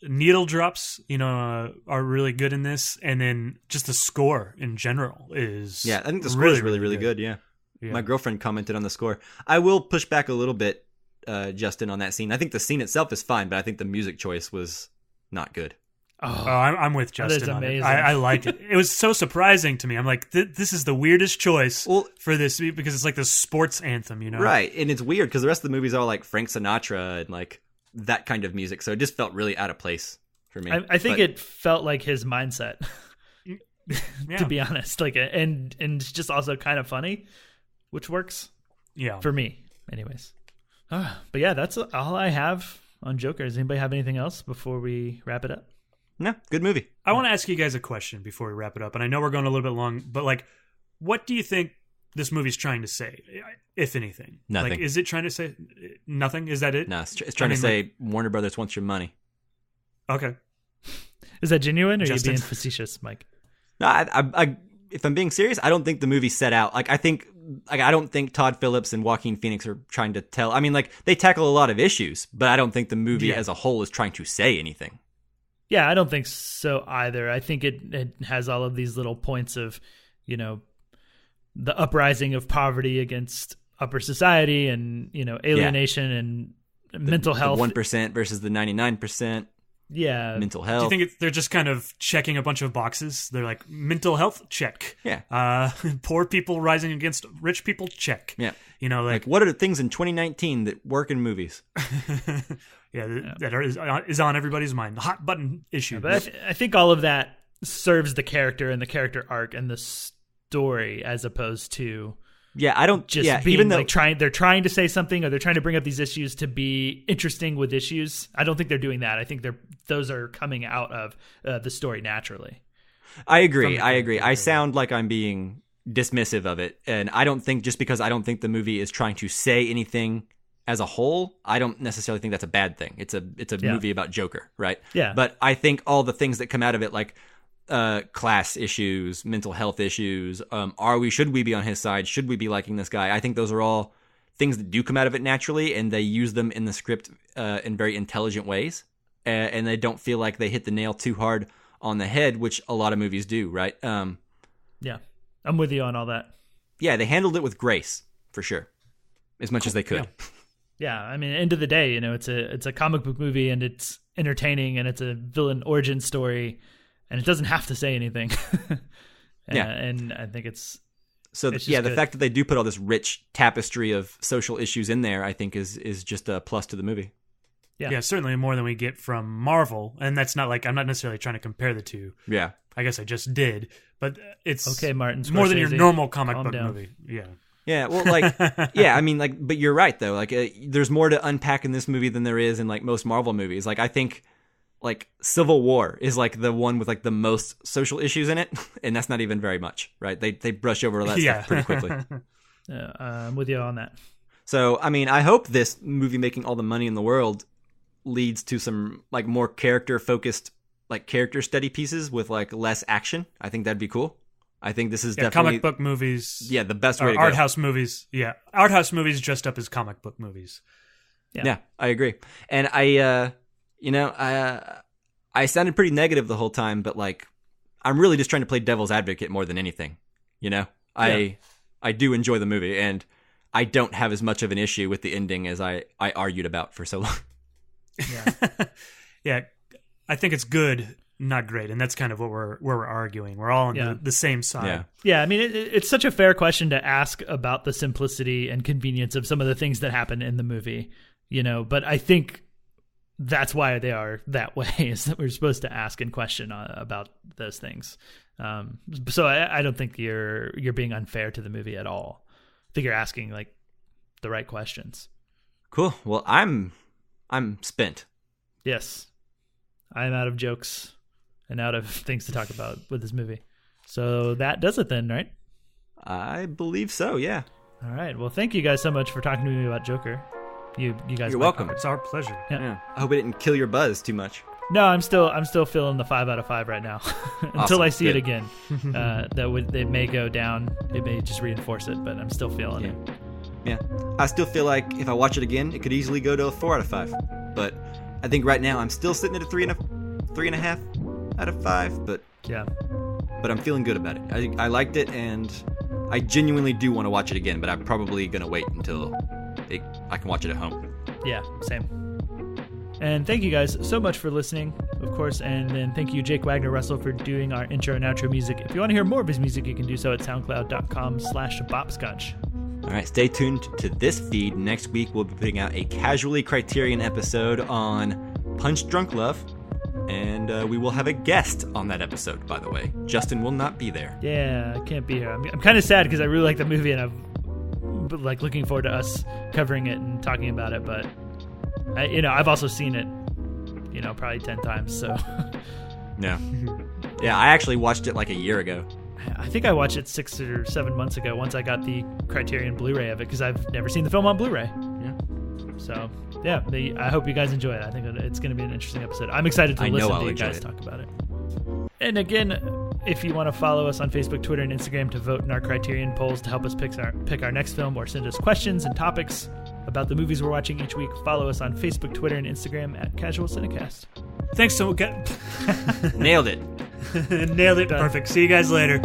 needle drops, are really good in this, and then just the score in general is
I think the score is really good. Yeah, my girlfriend commented on the score. I will push back a little bit, Justin, on that scene. I think the scene itself is fine, but I think the music choice was not good.
Oh, I'm with Justin.
That is
on
amazing.
it. I liked it. It was so surprising to me. I'm like, this is the weirdest choice for this, because it's like the sports anthem,
Right, and it's weird because the rest of the movie's all like Frank Sinatra and like that kind of music, so it just felt really out of place for me.
I think it felt like his mindset, to be honest. Like, and it's just also kind of funny, which works.
Yeah,
for me, anyways. But yeah, that's all I have on Joker. Does anybody have anything else before we wrap it up?
No, good movie.
I want to ask you guys a question before we wrap it up, and I know we're going a little bit long, but like, what do you think this movie's trying to say, if anything?
Nothing.
Like, is it trying to say nothing? Is that it?
No, it's trying to say Warner Brothers wants your money.
Okay.
Is that genuine, or
Justin?
are you being facetious, Mike?
No, I if I'm being serious, I don't think the movie set out. I don't think Todd Phillips and Joaquin Phoenix are trying to tell. I mean, like, they tackle a lot of issues, but I don't think the movie as a whole is trying to say anything.
Yeah, I don't think so either. I think it has all of these little points of, the uprising of poverty against upper society and, alienation and mental health.
The 1% versus the 99%.
Yeah.
Mental health.
Do you think they're just kind of checking a bunch of boxes? They're like, mental health, check.
Yeah.
Poor people rising against rich people, check.
Yeah.
Like
what are the things in 2019 that work in movies?
That is on everybody's mind. The hot button issue.
Yeah, but I think all of that serves the character and the character arc and the story, as opposed to even though they're trying to say something, or they're trying to bring up these issues to be interesting with issues. I don't think they're doing that. I think those are coming out of the story naturally.
I agree. I sound like I'm being dismissive of it, and I don't think, just because I don't think the movie is trying to say anything as a whole, I don't necessarily think that's a bad thing. It's a movie about Joker, right?
Yeah.
But I think all the things that come out of it, like class issues, mental health issues, should we be on his side? Should we be liking this guy? I think those are all things that do come out of it naturally, and they use them in the script in very intelligent ways, and they don't feel like they hit the nail too hard on the head, which a lot of movies do, right?
Yeah, I'm with you on all that.
Yeah, they handled it with grace, for sure, as much as they could.
Yeah, I mean, end of the day, it's a comic book movie, and it's entertaining, and it's a villain origin story, and it doesn't have to say anything. And I think it's
the fact that they do put all this rich tapestry of social issues in there, I think is just a plus to the movie.
Yeah, certainly more than we get from Marvel, and that's not like I'm not necessarily trying to compare the two.
Yeah,
I guess I just did, but it's
okay, Martin Scorsese,
more than your normal comic book
down.
movie. Yeah.
Yeah, well, I mean, but you're right, though. There's more to unpack in this movie than there is in, most Marvel movies. I think, Civil War is, the one with, the most social issues in it, and that's not even very much, right? They brush over all that stuff pretty quickly.
I'm with you on that.
So, I mean, I hope this movie making all the money in the world leads to some, more character-focused, character study pieces with, less action. I think that'd be cool. I think this is definitely
comic book movies.
Yeah, the best way to go.
Art house movies. Yeah, art house movies dressed up as comic book movies.
Yeah, I agree. And I sounded pretty negative the whole time, but I'm really just trying to play devil's advocate more than anything. I do enjoy the movie, and I don't have as much of an issue with the ending as I argued about for so long.
Yeah, I think it's good. Not great, and that's kind of what we're arguing. We're all on the same side.
Yeah, I mean, it's such a fair question to ask about the simplicity and convenience of some of the things that happen in the movie, but I think that's why they are that way, is that we're supposed to ask and question about those things. So I don't think you're being unfair to the movie at all. I think you're asking the right questions.
Cool. Well, I'm spent.
Yes. I'm out of jokes and out of things to talk about with this movie. So that does it then, right?
I believe so, yeah.
All right. Well, thank you guys so much for talking to me about Joker. You guys.
You're welcome.
It's our pleasure.
Yeah. I hope it didn't kill your buzz too much.
No, I'm still feeling the 5 out of 5 right now. Until
awesome.
I see it again. It may go down. It may just reinforce it, but I'm still feeling it.
Yeah. I still feel like if I watch it again, it could easily go to a 4 out of 5. But I think right now I'm still sitting at a 3.5 out of 5. But I'm feeling good about it. I liked it, and I genuinely do want to watch it again. But I'm probably gonna wait until I can watch it at home.
Yeah, same. And thank you guys so much for listening, of course. And then thank you, Jake Wagner Russell, for doing our intro and outro music. If you want to hear more of his music, you can do so at soundcloud.com/bopscotch.
All right, stay tuned to this feed. Next week, we'll be putting out a Casually Criterion episode on Punch Drunk Love. And we will have a guest on that episode, by the way. Justin will not be there.
Yeah, I can't be here. I'm kind of sad because I really like the movie, and I'm looking forward to us covering it and talking about it. But I've also seen it, probably 10 times. So
yeah, I actually watched it a year ago.
I think I watched it 6 or 7 months ago. Once I got the Criterion Blu-ray of it, because I've never seen the film on Blu-ray.
Yeah.
So yeah, I hope you guys enjoy it. I think it's going to be an interesting episode. I'm excited to listen to you guys talk about it. And again, if you want to follow us on Facebook, Twitter, and Instagram to vote in our Criterion polls to help us pick our next film, or send us questions and topics about the movies we're watching each week, follow us on Facebook, Twitter, and Instagram at Casual Cinecast.
Thanks so much.
Nailed it.
Nailed it. Perfect. See you guys later.